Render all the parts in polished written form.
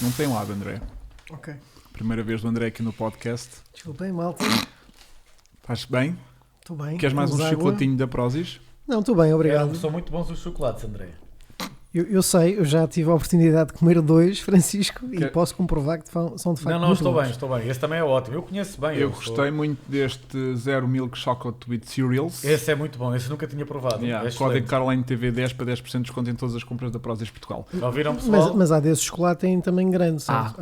Não tem lado, André. Ok. Primeira vez do André aqui no podcast. Desculpem, malta. Estás bem? Estou bem. Queres mais um Temos água? chocolatinho da Prozis? Não, estou bem, obrigado. São muito bons os chocolates, André. Eu sei, eu já tive a oportunidade de comer 2, Francisco, Que- e posso comprovar que são de facto Não, muito estou bons. bem, estou bem. Esse também é ótimo. Eu conheço bem. Eu gostei muito deste Zero Milk Chocolate with Cereals. Esse é muito bom. Esse nunca tinha provado. Yeah, É Código excelente. Caroline TV 10 para 10% de desconto em todas as compras da Prozis Portugal. Ouviram, pessoal? Mas há desses chocolate em tamanho grande, certo?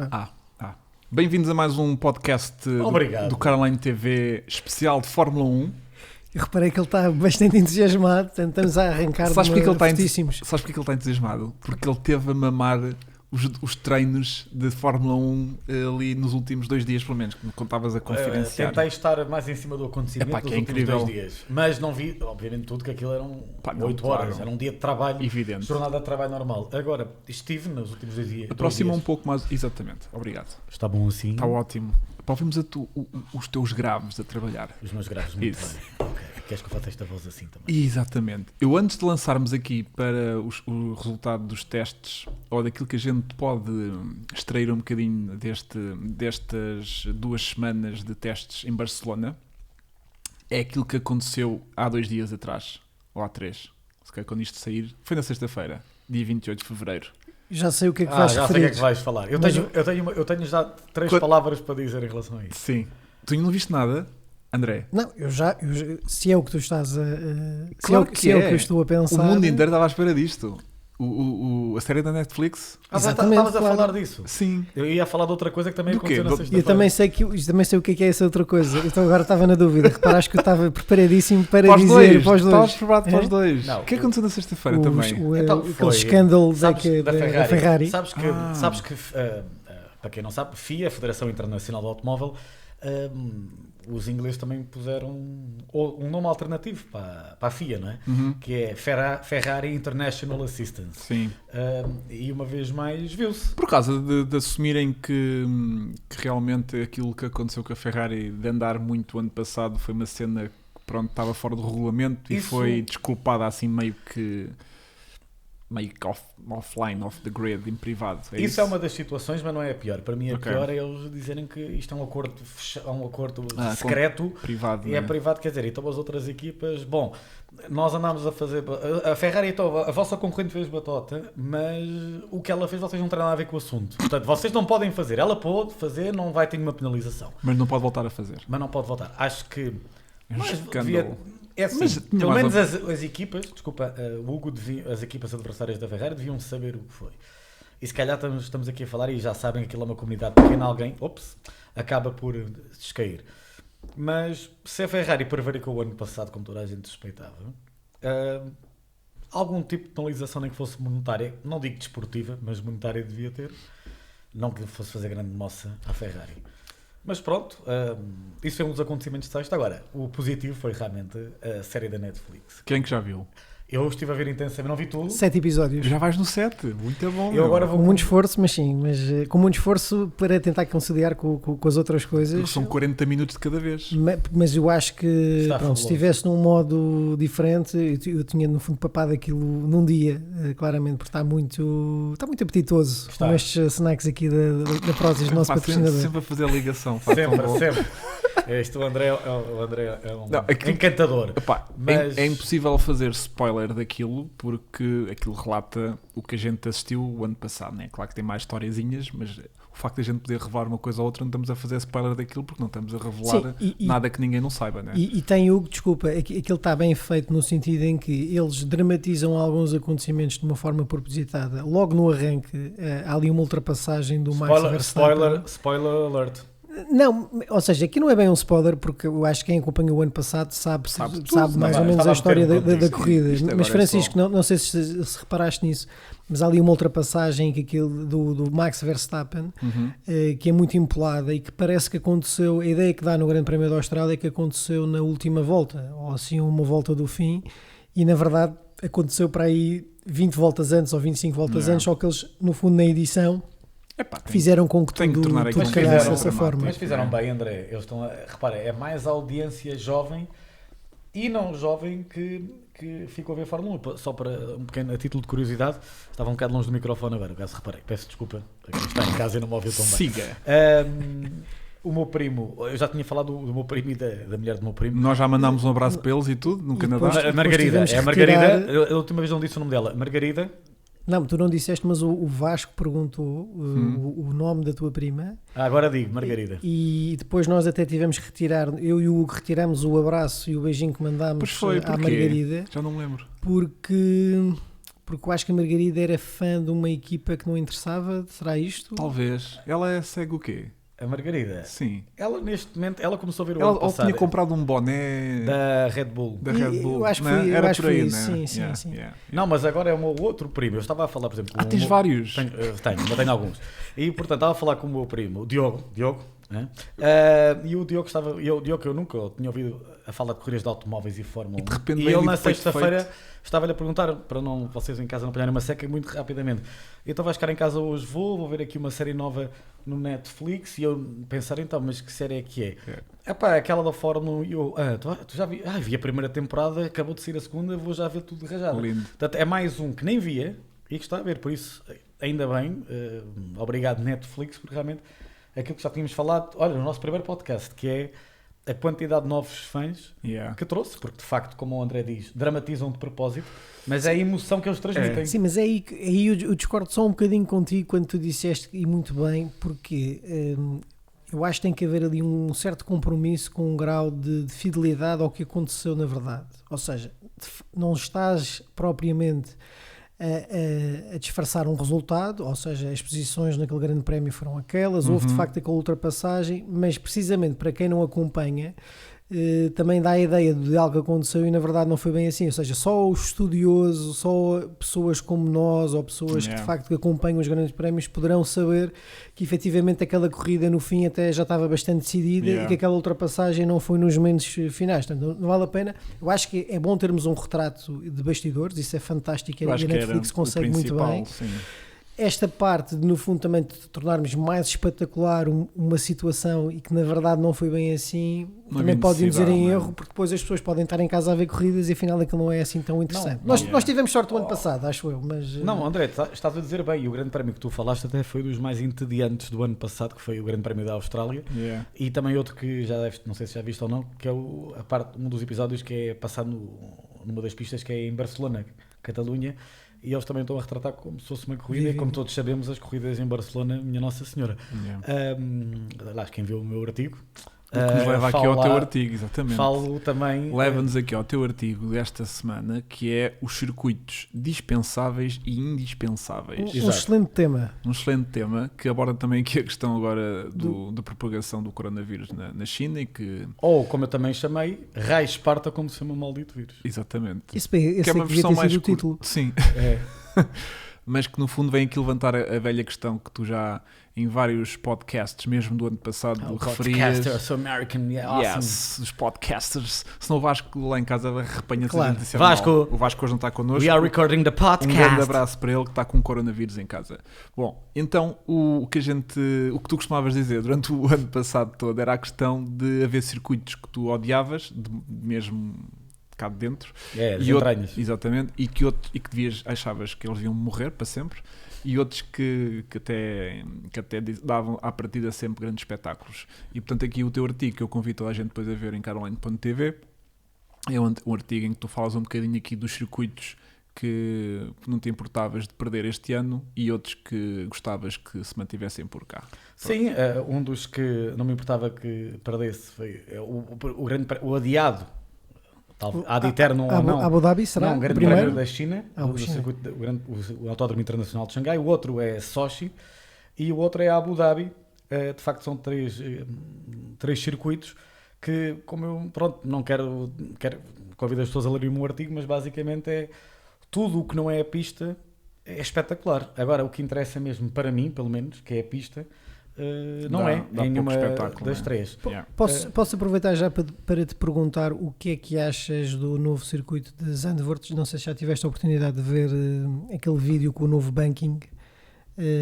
Bem-vindos a mais um podcast Obrigado. do Caroline TV especial de Fórmula 1. Eu reparei que ele está bastante entusiasmado, portanto estamos a arrancar Sabes porque ele está fortíssimos. Sabes porque ele está entusiasmado? Porque ele teve a mamar os treinos de Fórmula 1 ali nos últimos 2 dias, pelo menos, quando estavas a conferenciar. Tentei estar mais em cima do acontecimento Epá, dos que é últimos incrível. 2 dias. Mas não vi, obviamente, tudo, que aquilo eram Pá, não, 8 horas. claro. Era um dia de trabalho. Evidente. Jornada de trabalho normal. Agora, estive nos últimos 2 dias. Aproxima um 2 dias. pouco mais. Exatamente, obrigado. Está bom assim? Está ótimo. Pá, ouvimos os teus graves a trabalhar. Os meus graves muito Isso. bem. Ok. Queres que eu faça esta voz assim também? Exatamente. Eu, antes de lançarmos aqui para o resultado dos testes, ou daquilo que a gente pode extrair um bocadinho destas 2 semanas de testes em Barcelona, é aquilo que aconteceu há 2 dias atrás, ou há 3. Se calhar quando isto sair, foi na sexta-feira, dia 28 de fevereiro. Já sei o que é que vais já sei o referir. que é que vais falar. Eu Mas tenho já 3 Quando- palavras para dizer em relação a isso. Sim. Tu ainda não viste nada, André? Não, eu já, se é o que tu estás a... Claro se é o que eu estou a O pensar... mundo inteiro estava à espera disto. A série da Netflix? Exatamente, Estavas a claro. falar disso. Sim. Eu ia falar de outra coisa que também Do quê? aconteceu na Do- sexta-feira. Eu também sei o que é essa outra coisa. Então agora estava na dúvida. Reparaste que eu estava preparadíssimo para Para os dizer dois. para os dois. Estavas preparado para os É? dois. Não, o que aconteceu na sexta-feira Os- também? Então, aquele foi. escândalo Sabes, da Ferrari. Sabes que, Ah. sabes que para quem não sabe, FIA, Federação Internacional do Automóvel, os ingleses também puseram um nome alternativo para a FIA, não é? Uhum. Que é Ferrari International Assistance. Sim. E uma vez mais viu-se. Por causa de assumirem que realmente aquilo que aconteceu com a Ferrari de andar muito ano passado foi uma cena que pronto, estava fora do regulamento e Isso- foi desculpada assim meio que offline, off the grid, em privado. Isso é uma das situações, mas não é a pior. Para mim, a Ok. pior é eles dizerem que isto é um acordo, um acordo Ah, secreto. privado. E é né? privado, quer dizer, então as outras equipas, bom, nós andámos a fazer, a Ferrari, então, a vossa concorrente fez batota, mas o que ela fez vocês não têm nada a ver com o assunto. Portanto, vocês não podem fazer, ela pode fazer, não vai ter nenhuma penalização, Mas não pode voltar a fazer. mas não pode voltar. Acho que, mas Escândalo. é assim, Mas tinha pelo mais menos as equipas, desculpa, o Hugo, as equipas adversárias da Ferrari deviam saber o que foi. E se calhar estamos aqui a falar e já sabem que aquilo é uma comunidade pequena, alguém, acaba por descair. Mas se a Ferrari prevaricou o ano passado, como toda a gente suspeitava, algum tipo de penalização, nem que fosse monetária, não digo desportiva, mas monetária devia ter, não que fosse fazer grande moça à Ferrari. Mas pronto, isso foi um dos acontecimentos de sexta. Agora, o positivo foi realmente a série da Netflix. Quem que já viu? Eu estive a ver intensamente, não vi tudo. 7 episódios. Já vais no 7. Muito bom. Eu meu. agora Com vou muito esforço, mas sim, com muito esforço para tentar conciliar com as outras coisas. Porque são 40 minutos de cada vez. Mas eu acho que Está pronto, se fabuloso. estivesse num modo diferente, eu tinha no fundo papado aquilo num dia, claramente, porque está muito apetitoso Está. com estes snacks aqui da Prozis, do nosso Pá, patrocinador. sempre a fazer a ligação. Pá, tão sempre, bom. sempre. O André é um Não, aquilo- encantador. Epá, Mas- é impossível fazer spoiler daquilo porque aquilo relata o que a gente assistiu o ano passado, né? Claro que tem mais historiazinhas, mas o facto de a gente poder revelar uma coisa ou outra, não estamos a fazer spoiler daquilo porque não estamos a revelar Sim, nada que ninguém não saiba, né? E tem Hugo, desculpa, aquilo está bem feito no sentido em que eles dramatizam alguns acontecimentos de uma forma propositada. Logo no arranque, há ali uma ultrapassagem do Max Verstappen. Spoiler alert. Não, ou seja, aqui não é bem um spoiler, porque eu acho que quem acompanhou o ano passado sabe tudo, mais não ou é? menos Estava a a história meter no da contexto. corrida. Isto agora Mas é Francisco, só- não sei se reparaste nisso, mas há ali uma ultrapassagem que aquilo do Max Verstappen, Uhum. que é muito empolada e que parece que aconteceu, a ideia que dá no Grande Prémio da Austrália é que aconteceu na última volta, ou assim uma volta do fim, e na verdade aconteceu para aí 20 voltas antes ou 25 voltas Não. antes, só que eles, no fundo, na edição, Epá, tem- fizeram com que tem que tudo tornar aquilo calhasse fizeram dessa dramático. forma. Mas fizeram bem, André. Eles estão repara, é mais audiência jovem e não jovem que ficou a ver Fórmula 1. Só para um pequeno a título de curiosidade, estava um bocado longe do microfone agora, caso reparei, peço desculpa a quem está em casa e não me ouviu tão bem. Siga. O meu primo, eu já tinha falado do meu primo e da mulher do meu primo. Nós já mandámos um abraço para eles e tudo, no Canadá. depois- A Margarida, tivemos é a que Margarida, retirar- a última vez não disse o nome dela, Margarida. Não, tu não disseste, mas o Vasco perguntou o nome da tua prima Agora digo, Margarida. e depois nós até tivemos que retirar, eu e o Hugo retiramos o abraço e o beijinho que mandámos Pois foi, à porquê? Margarida, Já não me lembro. porque eu acho que a Margarida era fã de uma equipa que não interessava, será isto? Talvez. Ela segue o quê? A Margarida, Sim. ela neste momento, ela começou a ver o Ela ano ou passado tinha comprado um boné da Red Bull. da Red Bull. Eu acho que não é? foi- eu Era acho por que aí, foi né? isso, sim, Yeah, sim. yeah. Não, mas agora é o meu outro primo. Eu estava a falar, por exemplo... Tens vários. Tenho, ainda tenho alguns. E, portanto, estava a falar com o meu primo, o Diogo, né? E o Diogo estava... O Diogo que eu nunca tinha ouvido a falar de corridas de automóveis e Fórmula 1. E de repente E veio ele na ali de peito sexta-feira estava-lhe a perguntar, para não vocês em casa não apanharem uma seca muito rapidamente. Eu estava a ficar em casa hoje, vou ver aqui uma série nova no Netflix e eu pensar então, mas que série é que é? Epá, aquela da Fórmula 1 e eu, tu já vi? Vi a primeira temporada, acabou de sair a segunda, vou já ver tudo de rajada. Lindo. Portanto, é mais um que nem via e que está a ver, por isso, ainda bem, obrigado Netflix, porque realmente aquilo que já tínhamos falado, olha, no nosso primeiro podcast, que é a quantidade de novos fãs Yeah. que trouxe, porque de facto, como o André diz, dramatizam de propósito, mas é a emoção que eles transmitem. Sim, mas aí eu discordo só um bocadinho contigo quando tu disseste, e muito bem, porque eu acho que tem que haver ali um certo compromisso com um grau de fidelidade ao que aconteceu na verdade. Ou seja, não estás propriamente a disfarçar um resultado, ou seja, as posições naquele grande prémio foram aquelas, houve de facto aquela ultrapassagem, mas precisamente para quem não acompanha, também dá a ideia de algo que aconteceu e na verdade não foi bem assim, ou seja, só os estudiosos, só pessoas como nós ou pessoas que de facto acompanham os grandes prémios poderão saber que efetivamente aquela corrida no fim até já estava bastante decidida e que aquela ultrapassagem não foi nos momentos finais, portanto não vale a pena. Eu acho que é bom termos um retrato de bastidores, isso é fantástico e a Netflix consegue muito bem. Sim. Esta parte de, no fundo, também de tornarmos mais espetacular uma situação e que na verdade não foi bem assim, Não também pode induzir em não. erro, porque depois as pessoas podem estar em casa a ver corridas e afinal aquilo não é assim tão interessante. Nós tivemos sorte o ano passado, acho eu, mas... Não, André, estás a dizer bem, e o grande prémio que tu falaste até foi dos mais entediantes do ano passado, que foi o grande prémio da Austrália, e também outro que já deves, não sei se já viste ou não, que é um dos episódios que é passado numa das pistas que é em Barcelona, Catalunha, e eles também estão a retratar como se fosse uma corrida, e como todos sabemos, as corridas em Barcelona, minha Nossa Senhora. Aliás, quem viu o meu artigo... O que nos leva aqui ao teu artigo, exatamente. Falo também... Leva-nos aqui ao teu artigo desta semana, que é os circuitos dispensáveis e indispensáveis. Um excelente tema. Um excelente tema, que aborda também aqui a questão agora da propagação do coronavírus na China e que... Ou, como eu também chamei, Raio Esparta, como se chama o maldito vírus. Exatamente. Esse que é uma devia versão ter mais sido o curta. título. Sim. É. Mas que no fundo vem aqui levantar a velha questão que tu já em vários podcasts, mesmo do ano passado, referias. Podcasters, American, awesome. Yes, os podcasters. Senão o Vasco lá em casa arrepanha-se Claro. a gente disser, Vasco. "Não, o Vasco hoje não está connosco." We are recording the Um podcast. grande abraço para ele que está com coronavírus em casa. Bom, então o que tu costumavas dizer durante o ano passado todo era a questão de haver circuitos que tu odiavas, mesmo cá de dentro, As e entranhas. exatamente, e que achavas que eles iam morrer para sempre, e outros que até davam à partida sempre grandes espetáculos. E portanto aqui o teu artigo, que eu convido toda a gente depois a ver em caroline.tv, é um artigo em que tu falas um bocadinho aqui dos circuitos que não te importavas de perder este ano e outros que gostavas que se mantivessem por cá. Sim, um dos que não me importava que perdesse foi o adiado, ad eterno ou não. Abu Dhabi será Não, o o grande primeiro? prémio da China, do circuito, o Autódromo Internacional de Xangai. O outro é Sochi e o outro é Abu Dhabi. De facto são três circuitos que, como eu, não quero convidar as pessoas a lerem o meu artigo, mas basicamente é tudo o que não é a pista é espetacular. Agora, o que interessa mesmo para mim, pelo menos, que é a pista, não é em nenhuma das três. Posso aproveitar já para te perguntar o que é que achas do novo circuito de Zandvoort? Não sei se já tiveste a oportunidade de ver aquele vídeo com o novo banking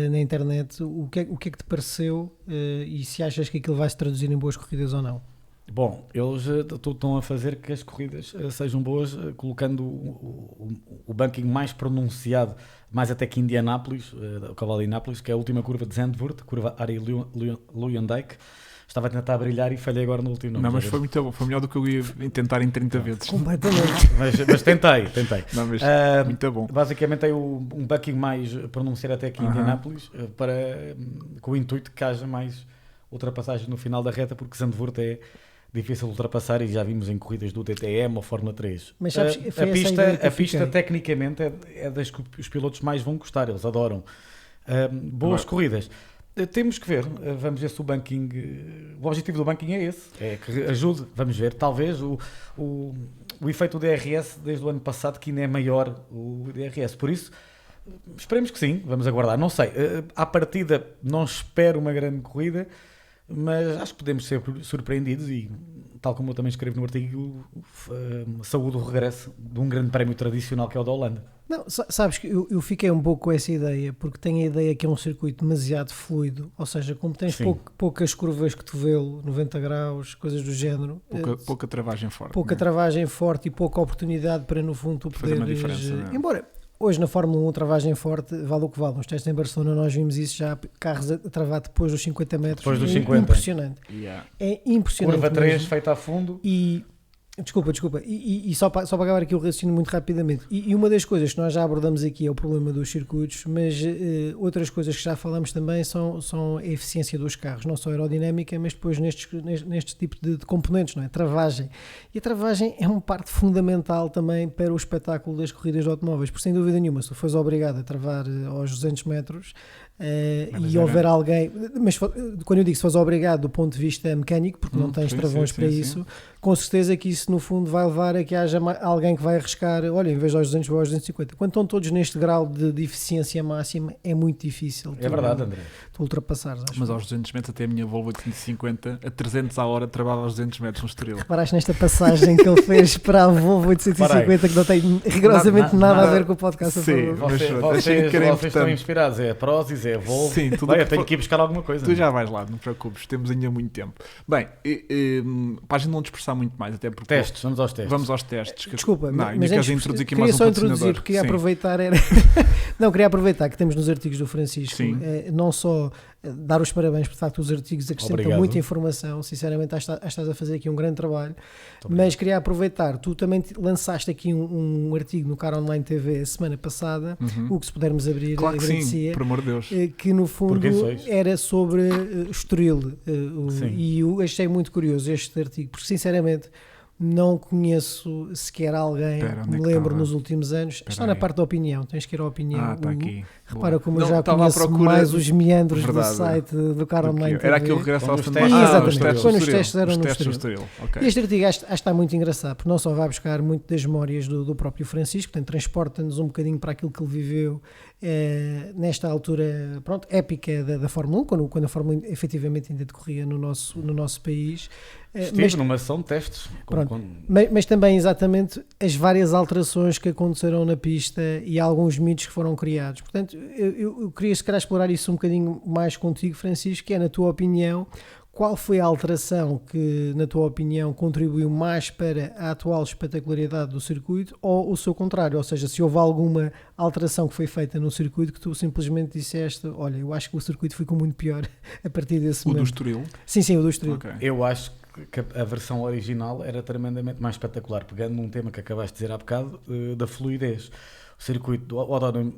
na internet. O que é que te pareceu e se achas que aquilo vai se traduzir em boas corridas ou não? Bom, eles estão a fazer que as corridas sejam boas, colocando o banking mais pronunciado, mais até que Indianápolis, o cavalo de Indianápolis, que é a última curva de Zandvoort, curva Arie Luyendyk. Estava a tentar brilhar e falhei agora no último nome. Não, mas foi muito bom, foi melhor do que eu ia tentar em 30 vezes. Completamente. Mas tentei. Não, mas muito bom. Basicamente é um banking mais pronunciado até aqui em Indianápolis, com o intuito de que haja mais ultrapassagens no final da reta, porque Zandvoort é difícil de ultrapassar e já vimos em corridas do DTM ou Fórmula 3. Mas sabes, a pista tecnicamente é das que os pilotos mais vão gostar, eles adoram. Boas corridas. Temos que ver, vamos ver se o banking, o objetivo do banking é esse, é que ajude, vamos ver, talvez o efeito do DRS desde o ano passado que ainda é maior o DRS, por isso esperemos que sim, vamos aguardar, não sei, à partida não espero uma grande corrida, mas acho que podemos ser surpreendidos e, tal como eu também escrevo no artigo, saúdo o regresso de um grande prémio tradicional que é o da Holanda. Não, sabes que eu fiquei um pouco com essa ideia, porque tenho a ideia que é um circuito demasiado fluido, ou seja, como tens poucas curvas que cotovelo, 90 graus, coisas do género. Pouca travagem forte. Pouca travagem forte e pouca oportunidade para, no fundo, tu fazer poderes... uma diferença, embora... Hoje na Fórmula 1 travagem forte vale o que vale. Nos testes em Barcelona nós vimos isso já, carros a travar depois dos 50 metros. Depois dos 50. Impressionante. Yeah. É impressionante. Curva 3 mesmo. feita a fundo. E desculpa. E só para acabar aqui o raciocínio muito rapidamente. E uma das coisas que nós já abordamos aqui é o problema dos circuitos, mas outras coisas que já falamos também são a eficiência dos carros, não só aerodinâmica, mas depois neste tipo de componentes, não é? Travagem. E a travagem é uma parte fundamental também para o espetáculo das corridas de automóveis, porque sem dúvida nenhuma, se tu fores obrigado a travar aos 200 metros e houver alguém, mas quando eu digo se fores obrigado do ponto de vista mecânico, porque não tens travões para isso, com certeza que isso no fundo vai levar a que haja alguém que vai arriscar, olha, em vez de aos 200 vou aos 250. Quando estão todos neste grau de eficiência máxima, é muito difícil. É verdade, André. Tu ultrapassares. Mas aos 200 metros até a minha Volvo 850 a 300 à hora travava aos 200 metros no Estoril. Reparaste nesta passagem que ele fez para a Volvo 850 que não tem rigorosamente nada a ver com o podcast. Sim, vocês estão inspirados, é a Prozis, é a Volvo. Sim, tudo eu tenho que ir buscar alguma coisa. Tu já vais lá, não te preocupes, temos ainda muito tempo. Bem, para a gente não dispersar muito mais, até porque... Testes, vamos aos testes. Vamos aos testes. Desculpa, não, mas antes introduzir aqui queria mais só um introduzir, porque queria aproveitar queria aproveitar que temos nos artigos do Francisco, não só dar os parabéns, por facto os artigos acrescentam muita informação, sinceramente estás a fazer aqui um grande trabalho, mas queria aproveitar, tu também lançaste aqui um artigo no Car Online TV a semana passada, o que se pudermos abrir, claro que agradecia, sim, por amor de Deus, que no fundo era sobre Estoril, e eu achei muito curioso este artigo, porque sinceramente não conheço sequer alguém que me lembro nos últimos anos. Está na parte da opinião, tens que ir à opinião. Está aqui. Repara como eu já conheço mais os meandros do site do Car Online TV. Era aquele regresso ao exatamente, quando os testes eram no Estoril. Okay. Este artigo acho que está muito engraçado, porque não só vai buscar muito das memórias do próprio Francisco, portanto transporta-nos um bocadinho para aquilo que ele viveu nesta altura épica da Fórmula 1, quando a Fórmula 1 efetivamente ainda decorria no nosso país. Estive numa sessão de testes. Mas também exatamente as várias alterações que aconteceram na pista e alguns mitos que foram criados. Portanto, eu queria se calhar explorar isso um bocadinho mais contigo, Francisco, que é, na tua opinião, qual foi a alteração que, na tua opinião, contribuiu mais para a atual espetacularidade do circuito ou o seu contrário? Ou seja, se houve alguma alteração que foi feita no circuito que tu simplesmente disseste, olha, eu acho que o circuito ficou muito pior a partir desse momento. O do Estoril? Sim, o do Estoril. Okay. Eu acho que a versão original era tremendamente mais espetacular, pegando num tema que acabaste de dizer há bocado, da fluidez. O circuito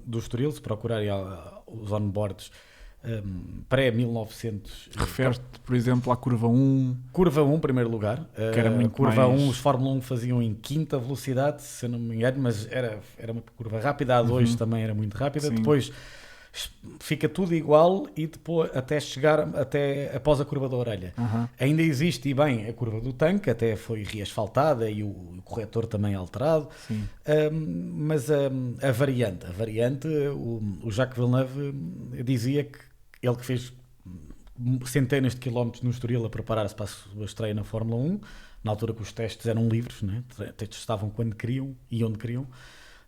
do Estoril, se procurarem os onboards pré-1900... Refere-te, por exemplo, à curva 1... Curva 1, em primeiro lugar. Que era muito curva mais... 1, os Fórmula 1 faziam em quinta velocidade, se eu não me engano, mas era uma curva rápida. A 2 também era muito rápida. Sim. Depois fica tudo igual e depois até chegar após a curva da orelha. Ainda existe, e bem, a curva do tanque, até foi reasfaltada e o corretor também alterado. Mas a variante, o Jacques Villeneuve dizia que ele que fez centenas de quilómetros no Estoril a preparar-se para a sua estreia na Fórmula 1, na altura que os testes eram livres, né? Testavam quando queriam e onde queriam,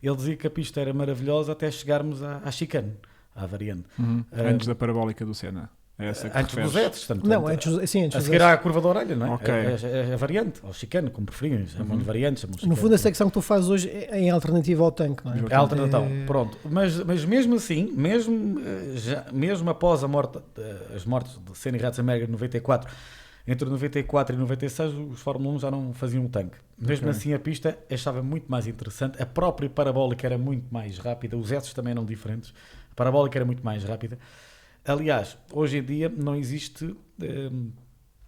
ele dizia que a pista era maravilhosa até chegarmos à chicane, à variante. Antes da parabólica do Senna. É essa que Antes dos referes. etos, portanto, Não, antes a dos seguir à curva da orelha, não é? Ok. É a variante, ou chicane, como preferirem, chamam-lhe variantes, chamam-lhe No chicane. fundo, a secção que tu fazes hoje é em alternativa ao tanque, não é? É a alternativa, pronto. Mas mesmo assim, mesmo após as mortes de Senna e Ratzenberger em 94, entre 94 e 96, os Fórmula 1 já não faziam o tanque. Mesmo assim, a pista achava muito mais interessante. A própria parabólica era muito mais rápida. Os S também eram diferentes. A parabólica era muito mais rápida. Aliás, hoje em dia não existe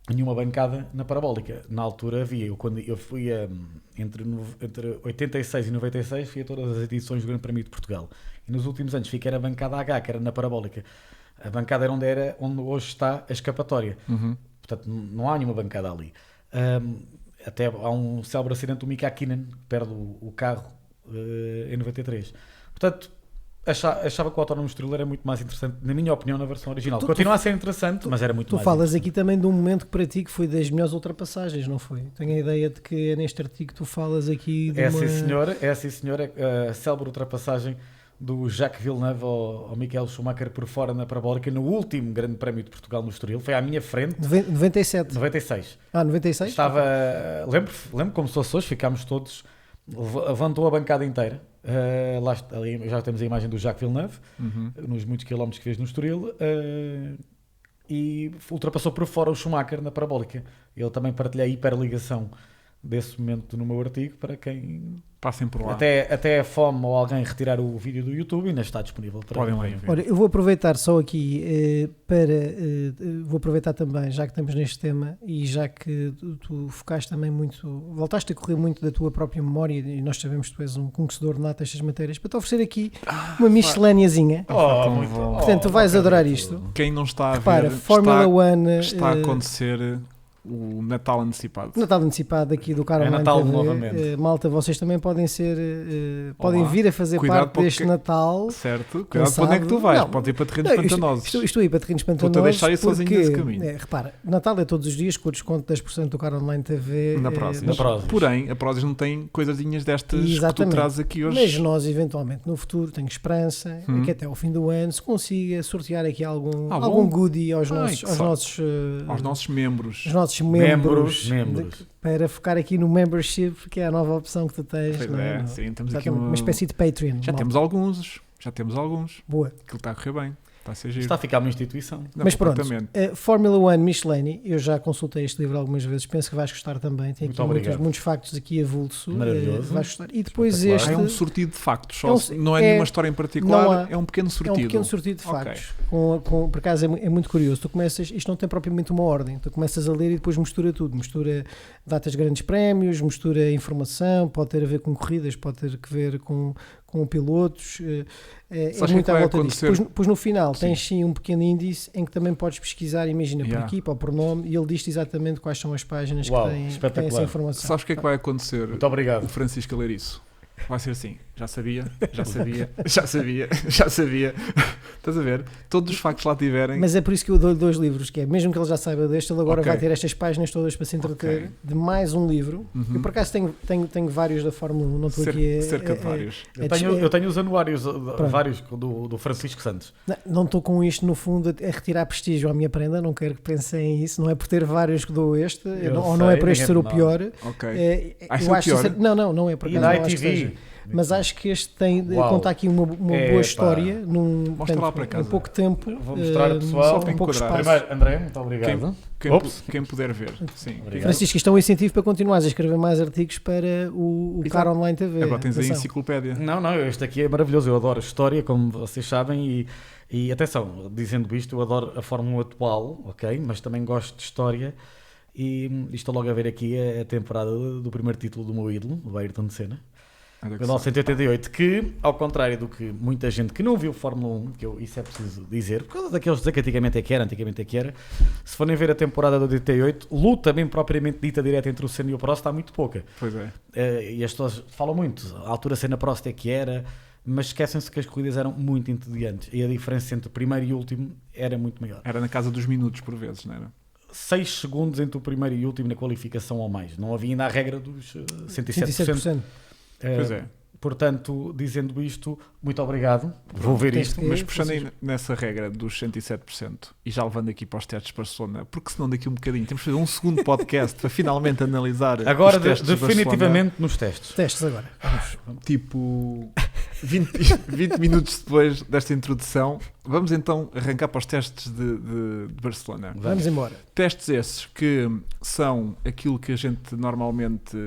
nenhuma bancada na parabólica. Na altura havia. Quando eu fui entre 86 e 96, fui a todas as edições do Grande Prémio de Portugal. E nos últimos anos fiquei na bancada H, que era na parabólica. A bancada era onde hoje está a escapatória. Portanto, não há nenhuma bancada ali. Até há um célebre acidente do Mika Hakkinen, que perde o carro em 93. Portanto, achava que o Autódromo Estoril era muito mais interessante, na minha opinião, na versão original. Continua a ser interessante, mas era muito mais Tu falas interessante. aqui também de um momento que para ti que foi das melhores ultrapassagens, não foi? Tenho a ideia de que neste artigo tu falas aqui de Sim, senhora, a célebre ultrapassagem do Jacques Villeneuve ao Michael Schumacher por fora na parabólica no último Grande Prémio de Portugal no Estoril. Foi à minha frente, 97. 96. 96? Estava, lembro como se fosse hoje, ficámos todos, levantou a bancada inteira. Ali já temos a imagem do Jacques Villeneuve, nos muitos quilómetros que fez no Estoril, e ultrapassou por fora o Schumacher na parabólica. Ele também partilha a hiperligação desse momento no meu artigo para quem Passem por lá. até a fome ou alguém retirar o vídeo do YouTube ainda está disponível para Podem lá verem. ver. Ora, eu vou aproveitar só aqui vou aproveitar também, já que estamos neste tema e já que tu focaste também muito, voltaste a correr muito da tua própria memória e nós sabemos que tu és um conhecedor nato destas matérias, para te oferecer aqui uma misceléniazinha. Portanto, tu vais adorar isto. Quem não está a Repara, ver, Fórmula 1 está a acontecer o Natal antecipado. Natal antecipado aqui do Cara É Online Natal TV. novamente. Malta, vocês também podem ser podem vir a fazer Cuidado parte deste porque- Natal. Certo? Cuidado para onde é que tu vais. Não, Pode ir para terrenos Não, pantanosos. Estou a ir para terrenos Estou-te pantanosos. a deixar ir sozinho porque, nesse caminho. repara, Natal é todos os dias com o desconto de 10% do Cara Online TV. Na próxima. Na próxima. Porém, a Prozis não tem coisinhas destas que tu Exatamente. trazes aqui hoje. Mas nós, eventualmente, no futuro, tenho esperança que até ao fim do ano se consiga sortear aqui algum bom. goodie aos Ai, nossos, que aos sorte. nossos, Aos nossos membros. aos nossos membros. Membros. Para focar aqui no membership, que é a nova opção que tu tens. Pois não é, é? sim, temos aqui Exatamente, uma espécie de Patreon. Já malta. temos alguns. Já temos alguns. Boa. Aquilo está a correr bem. Está a ser giro. Está a ficar uma instituição. Não, Mas pronto, completamente. Fórmula 1 Miscellany, eu já consultei este livro algumas vezes, penso que vais gostar também. Tem aqui Muito obrigado. muitos factos aqui avulso. Maravilhoso. Vais gostar. E depois Espetacular. este É um sortido de factos. Só É um- se- não é é- nenhuma história em particular. não há- É um pequeno é sortido. um pequeno sortido de Ok. factos. Por acaso é muito curioso. Tu começas, isto não tem propriamente uma ordem. Tu começas a ler e depois mistura tudo. Mistura datas de grandes prémios, mistura informação, pode ter a ver com corridas, pode ter a ver com pilotos. É Sabes o que muito é que à vai volta disso. acontecer? Depois no final Sim. tens sim um pequeno índice em que também podes pesquisar, imagina, por Yeah. equipa ou por nome, e ele diz-te exatamente quais são as páginas Uau, que têm essa espetacular. informação. Sabes o que é que vai acontecer? Muito obrigado. O Francisco a ler isso. Vai ser assim. Já sabia, já sabia, já sabia, já sabia. Estás a ver? Todos os factos lá tiverem. Mas é por isso que eu dou-lhe 2 livros, que é, mesmo que ele já saiba deste, ele agora Ok. vai ter estas páginas todas para se entreter Ok. de mais um livro. Uhum. Eu por acaso tenho vários da Fórmula 1, não estou aqui cerca de vários. Eu tenho os anuários, vários do Francisco Santos. Não estou com isto no fundo a retirar prestígio à minha prenda, não quero que pensem isso, não é por ter vários que dou este, ou não é por este ser o pior. Ok. Eu ser o acho pior? não é por E acaso, na não acho que seja. ITV. Mas acho que este tem Uau. conta aqui uma Epá. boa história Mostra lá para em casa. pouco tempo. Vou mostrar ao pessoal. só para um pouco enquadrar. espaço. Primeiro, André, muito obrigado. Ops. Quem puder ver. Sim. Obrigado. Francisco, isto é um incentivo para continuares a escrever mais artigos para o Exato. Cara Online TV. Agora tens a Atenção. enciclopédia. Não, este aqui é maravilhoso. Eu adoro história, como vocês sabem, e atenção, dizendo isto, eu adoro a Fórmula atual, ok? Mas também gosto de história. E estou logo a ver aqui a temporada do primeiro título do meu ídolo, o Ayrton Senna. Olha que 1988, que, ao contrário do que muita gente que não viu Fórmula 1, isso é preciso dizer, por causa daqueles dizer que antigamente é que era, se forem ver a temporada do 88, luta bem propriamente dita direta entre o Senna e o Prost está muito pouca. Pois é. E as pessoas falam muito, a altura Senna-Prost é que era, mas esquecem-se que as corridas eram muito entediantes e a diferença entre o primeiro e o último era muito maior. Era na casa dos minutos por vezes, não era? 6 segundos entre o primeiro e o último na qualificação ou mais. Não havia ainda a regra dos 107%. 107%. Pois é. Portanto, dizendo isto, muito obrigado. Vou ver isto. Mas puxando aí nessa regra dos 107% e já levando aqui para os testes de Barcelona, porque senão daqui um bocadinho temos que fazer um segundo podcast para finalmente analisar Agora, os testes definitivamente nos testes. Testes agora. Tipo 20 minutos depois desta introdução, vamos então arrancar para os testes de Barcelona. Vamos embora. Testes esses que são aquilo que a gente normalmente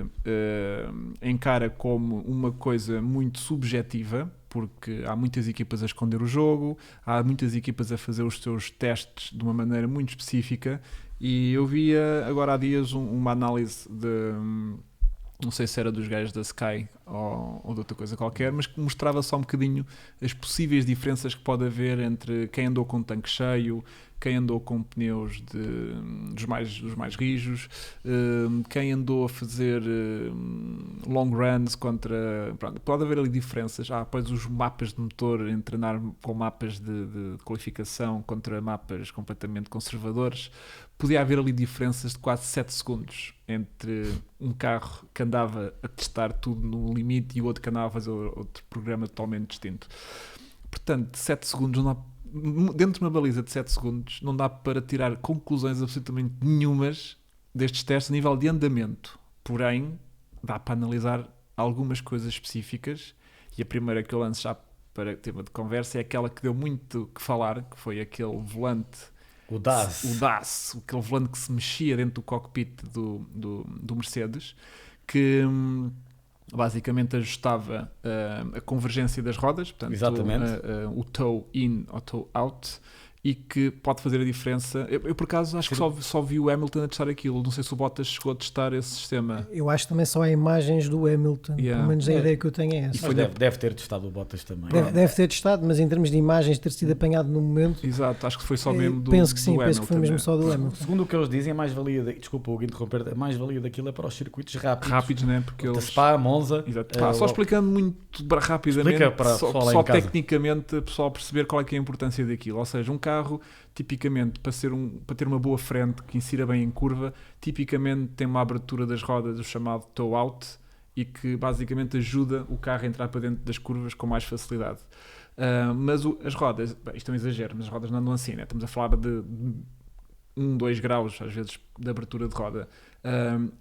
encara como uma coisa muito subjetiva, porque há muitas equipas a esconder o jogo, há muitas equipas a fazer os seus testes de uma maneira muito específica, e eu via agora há dias uma análise de... não sei se era dos gajos da Sky ou de outra coisa qualquer, mas que mostrava só um bocadinho as possíveis diferenças que pode haver entre quem andou com o tanque cheio, quem andou com pneus dos mais rijos, quem andou a fazer long runs contra... Pronto, pode haver ali diferenças. Depois os mapas de motor, entre andar com mapas de qualificação contra mapas completamente conservadores, podia haver ali diferenças de quase 7 segundos entre um carro que andava a testar tudo no limite e o outro que andava a fazer outro programa totalmente distinto. Portanto, 7 segundos não dá, dentro de uma baliza de 7 segundos não dá para tirar conclusões absolutamente nenhumas destes testes a nível de andamento. Porém, dá para analisar algumas coisas específicas, e a primeira que eu lanço já para tema de conversa é aquela que deu muito que falar, que foi aquele volante, o DAS, aquele volante que se mexia dentro do cockpit do Mercedes, que basicamente ajustava a convergência das rodas, portanto, o toe in ou toe out, e que pode fazer a diferença. Eu por acaso acho que só vi o Hamilton a testar aquilo, não sei se o Bottas chegou a testar esse sistema. Eu acho que também só há imagens do Hamilton, pelo menos a ideia que eu tenho é essa. Mas deve ter testado o Bottas também. Deve ter testado, mas em termos de imagens ter sido apanhado no momento... Exato, acho que foi só mesmo do penso que sim, do penso que foi mesmo só do Hamilton. Segundo o que eles dizem, a mais-valia, desculpa o interromper, a mais-valia daquilo é para os circuitos rápidos, né? Porque eles... Spa, Monza... só explicando muito rapidamente, para só tecnicamente o pessoal perceber qual é que é a importância daquilo. Ou seja, um carro, tipicamente, para ter uma boa frente que insira bem em curva, tipicamente tem uma abertura das rodas, o chamado toe out, e que basicamente ajuda o carro a entrar para dentro das curvas com mais facilidade. Mas as rodas, isto é um exagero, mas as rodas não andam assim, né? Estamos a falar de 1-2 graus, às vezes, de abertura de roda.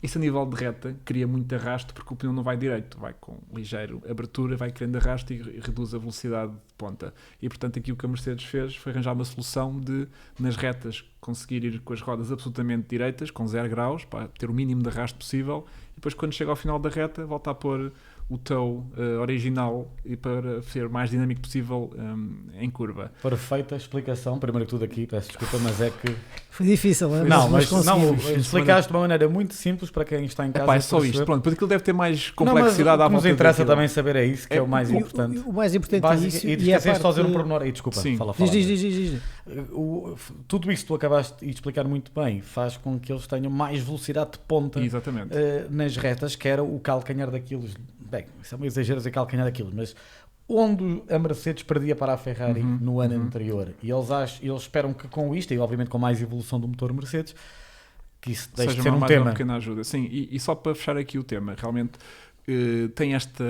Isso a nível de reta cria muito arrasto, porque o pneu não vai direito, vai com ligeiro abertura, vai criando arrasto e reduz a velocidade de ponta. E portanto aqui o que a Mercedes fez foi arranjar uma solução de, nas retas, conseguir ir com as rodas absolutamente direitas, com 0 graus, para ter o mínimo de arrasto possível, e depois quando chega ao final da reta volta a pôr o toe original, e para ser o mais dinâmico possível em curva. Perfeita explicação, primeiro que tudo aqui, peço desculpa, mas é que... Foi difícil, mas explicaste de uma maneira muito simples para quem está em casa. É só isto, pronto, porque aquilo deve ter mais complexidade à volta. O que nos interessa também saber é isso, que é o mais importante. O mais importante é isso. E esqueceste de fazer um pormenor aí, desculpa. Fala. Diz. Tudo isso que tu acabaste de explicar muito bem faz com que eles tenham mais velocidade de ponta. Exatamente. Nas retas, que era o calcanhar daquilo. Bem, isso é um exagero dizer calcanhar daquilo, mas onde a Mercedes perdia para a Ferrari no ano anterior. E eles esperam que com isto, e obviamente com mais evolução do motor Mercedes, que isso deixe de ser um tema. Uma pequena ajuda. Sim, e só para fechar aqui o tema, realmente tem esta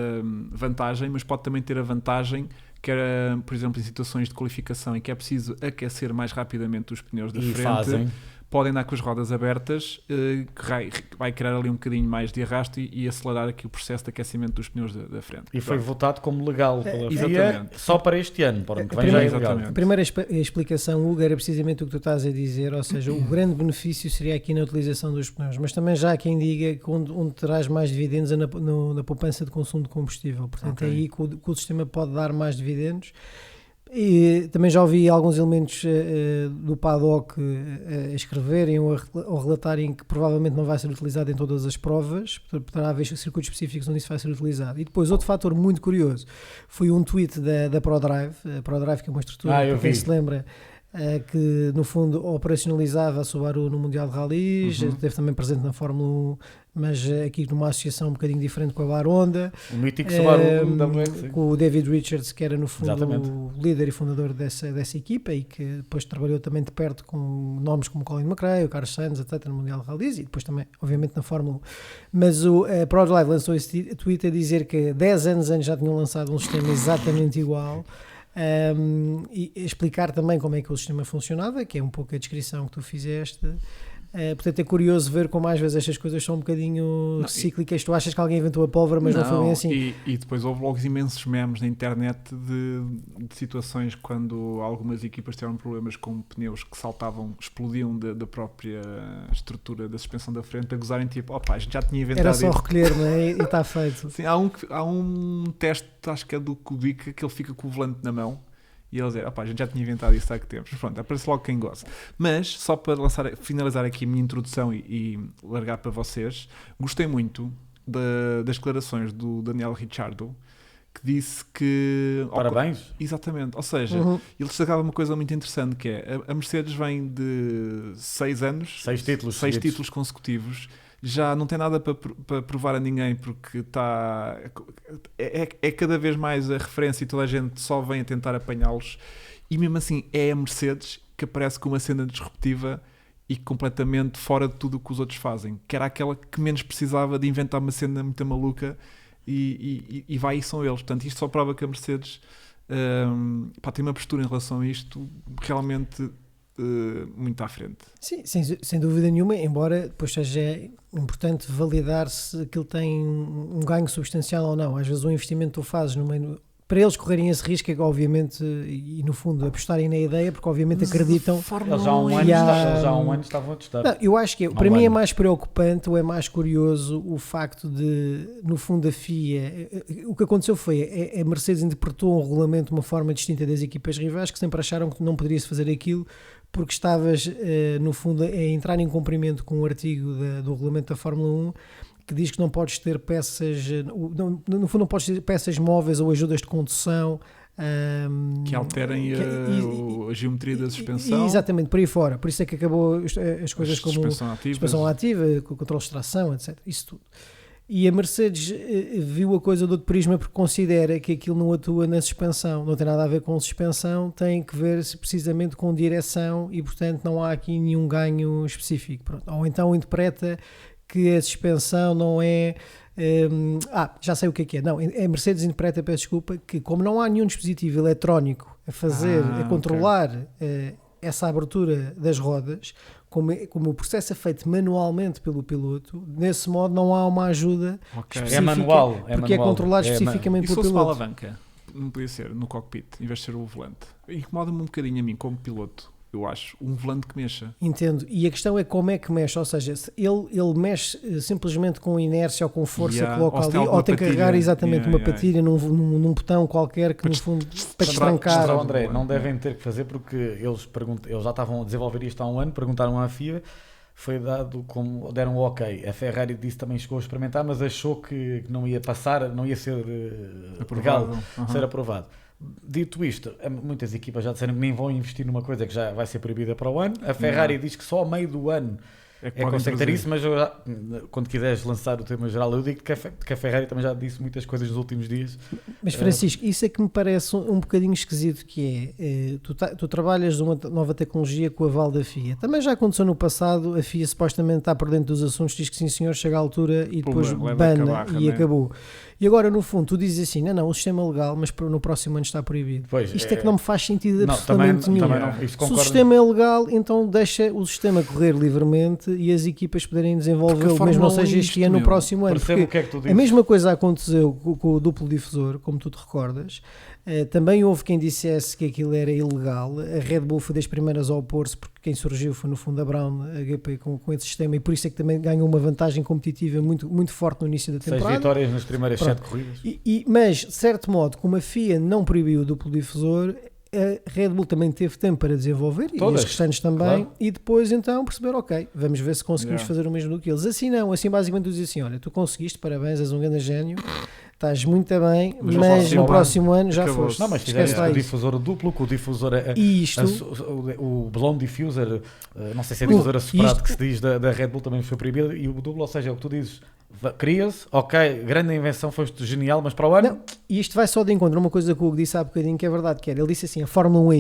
vantagem, mas pode também ter a vantagem que era, por exemplo, em situações de qualificação em que é preciso aquecer mais rapidamente os pneus da frente. Podem andar com as rodas abertas, que vai criar ali um bocadinho mais de arrasto e acelerar aqui o processo de aquecimento dos pneus da frente. E foi votado como legal pela FIA só para este ano, para ano que vem já é legal. A primeira explicação, Hugo, era precisamente o que tu estás a dizer, ou seja, o grande benefício seria aqui na utilização dos pneus, mas também já há quem diga que onde terás mais dividendos é na poupança de consumo de combustível, portanto é aí que o sistema pode dar mais dividendos. E também já ouvi alguns elementos do paddock a escreverem ou relatarem que provavelmente não vai ser utilizado em todas as provas, poderá haver circuitos específicos onde isso vai ser utilizado. E depois outro fator muito curioso foi um tweet da ProDrive, a ProDrive que é uma estrutura, para quem se lembra, que no fundo operacionalizava a Subaru no Mundial de Rallys, esteve também presente na Fórmula 1, mas aqui numa associação um bocadinho diferente com a Baronda, O mítico Subaru WX. com o David Richards, que era no fundo Exatamente. o líder e fundador dessa equipa e que depois trabalhou também de perto com nomes como Colin McRae, o Carlos Sainz, etc. no Mundial de Rallys e depois também, obviamente, na Fórmula 1. Mas a ProDrive lançou esse tweet a dizer que 10 anos antes já tinham lançado um sistema exatamente igual. E explicar também como é que o sistema funcionava, que é um pouco a descrição que tu fizeste. Portanto, é curioso ver como às vezes estas coisas são um bocadinho cíclicas. Tu achas que alguém inventou a pólvora, mas não foi bem assim. E depois houve logo imensos memes na internet de situações quando algumas equipas tiveram problemas com pneus que saltavam, explodiam da própria estrutura da suspensão da frente, a gozarem tipo, opa, a gente já tinha inventado Era só isso. recolher, não é? E está feito. Sim, há um teste, acho que é do Kubica, que ele fica com o volante na mão e ele diz, opá, a gente já tinha inventado isso há que tempos. Pronto, aparece logo quem gosta. Mas, só para finalizar aqui a minha introdução e largar para vocês, gostei muito das declarações do Daniel Ricciardo, que disse que... Parabéns. Exatamente, ou seja, ele destacava uma coisa muito interessante, que é, a Mercedes vem de 6 anos, 6 títulos. 6 títulos consecutivos, já não tem nada para provar a ninguém, porque está é cada vez mais a referência e toda a gente só vem a tentar apanhá-los, e mesmo assim é a Mercedes que aparece com uma cena disruptiva e completamente fora de tudo o que os outros fazem, que era aquela que menos precisava de inventar uma cena muito maluca, e vai e são eles. Portanto, isto só prova que a Mercedes tem uma postura em relação a isto realmente muito à frente. Sim, sem dúvida nenhuma, embora depois seja importante validar se aquilo tem um ganho substancial ou não. Às vezes o investimento que tu fazes no meio... Para eles correrem esse risco é que, obviamente, e no fundo apostarem na ideia, porque obviamente acreditam... Eles já há um ano estavam a testar. Não, eu acho que para mim é mais preocupante ou é mais curioso o facto de, no fundo, a FIA... O que aconteceu foi, a Mercedes interpretou um regulamento de uma forma distinta das equipas rivais, que sempre acharam que não poderia-se fazer aquilo porque estavas, no fundo, a entrar em cumprimento com um artigo do regulamento da Fórmula 1 que diz que não podes ter peças, no fundo não podes ter peças móveis ou ajudas de condução que alterem a geometria da suspensão. Exatamente, por aí fora. Por isso é que acabou as coisas como suspensão ativa, controle de extração, etc. Isso tudo. E a Mercedes viu a coisa do outro prisma porque considera que aquilo não atua na suspensão, não tem nada a ver com suspensão, tem que ver precisamente com direção e, portanto, não há aqui nenhum ganho específico. Pronto. Ou então interpreta que a suspensão não é... já sei o que é. Não, a Mercedes interpreta, peço desculpa, que como não há nenhum dispositivo eletrónico a controlar essa abertura das rodas, como o processo é feito manualmente pelo piloto, nesse modo não há uma ajuda específica. É manual. Porque é controlado especificamente pelo piloto. E se fosse alavanca? Não podia ser no cockpit, em vez de ser o volante. Incomoda-me um bocadinho a mim, como piloto. Eu acho, um volante que mexa. Entendo. E a questão é como é que mexe, ou seja, ele mexe simplesmente com inércia ou com força que coloca ali, ou tem que carregar exatamente uma patilha num botão qualquer que no fundo para destrancar. André, não devem ter que fazer porque eles já estavam a desenvolver isto há um ano, perguntaram à FIA, foi dado como deram um ok. A Ferrari disse também chegou a experimentar, mas achou que não ia passar, não ia ser legal ser aprovado. Dito isto, muitas equipas já disseram que nem vão investir numa coisa que já vai ser proibida para o ano. A Ferrari diz que só a meio do ano é que consegue ter isso, mas quando quiseres lançar o tema geral, eu digo que a Ferrari também já disse muitas coisas nos últimos dias. Mas Francisco, isso é que me parece um bocadinho esquisito, que é, tu trabalhas numa nova tecnologia com o aval da FIA. Também já aconteceu no passado, a FIA supostamente está por dentro dos assuntos, diz que sim senhor, chega à altura e depois bana e acabou. E agora, no fundo, tu dizes assim, não, o sistema é legal, mas no próximo ano está proibido. Pois, isto é que não me faz sentido absolutamente nenhum. Se o sistema é legal, então deixa o sistema correr livremente e as equipas poderem desenvolvê-lo, mesmo não seja este ano, no próximo ano. Porque a mesma coisa aconteceu com o duplo difusor, como tu te recordas. Também houve quem dissesse que aquilo era ilegal. A Red Bull foi das primeiras a opor-se, porque quem surgiu foi no fundo a Brown GP com esse sistema, e por isso é que também ganhou uma vantagem competitiva muito, muito forte no início da temporada. 6 vitórias nas primeiras 7 corridas. Mas, de certo modo, como a FIA não proibiu o duplo difusor, a Red Bull também teve tempo para desenvolver, e os restantes também, claro. E depois então perceber, ok, vamos ver se conseguimos fazer o mesmo do que eles. Assim não, assim basicamente tu dizes assim, olha, tu conseguiste, parabéns, és um grande gênio, estás muito bem, Mas mas no no próximo ano já acabou-se. foste. Não, mas Esquece fizeram lá o isso. difusor duplo, com o difusor E isto, o blown diffuser, não sei se é O- difusor separado isto- que se diz da Red Bull também foi proibido, e o duplo, ou seja, é o que tu dizes, cria-se, ok, grande invenção, foste genial, mas para o ano, não, e isto vai só de encontro a uma coisa que o Hugo disse há bocadinho que é verdade, que era, ele disse assim, a Fórmula 1 é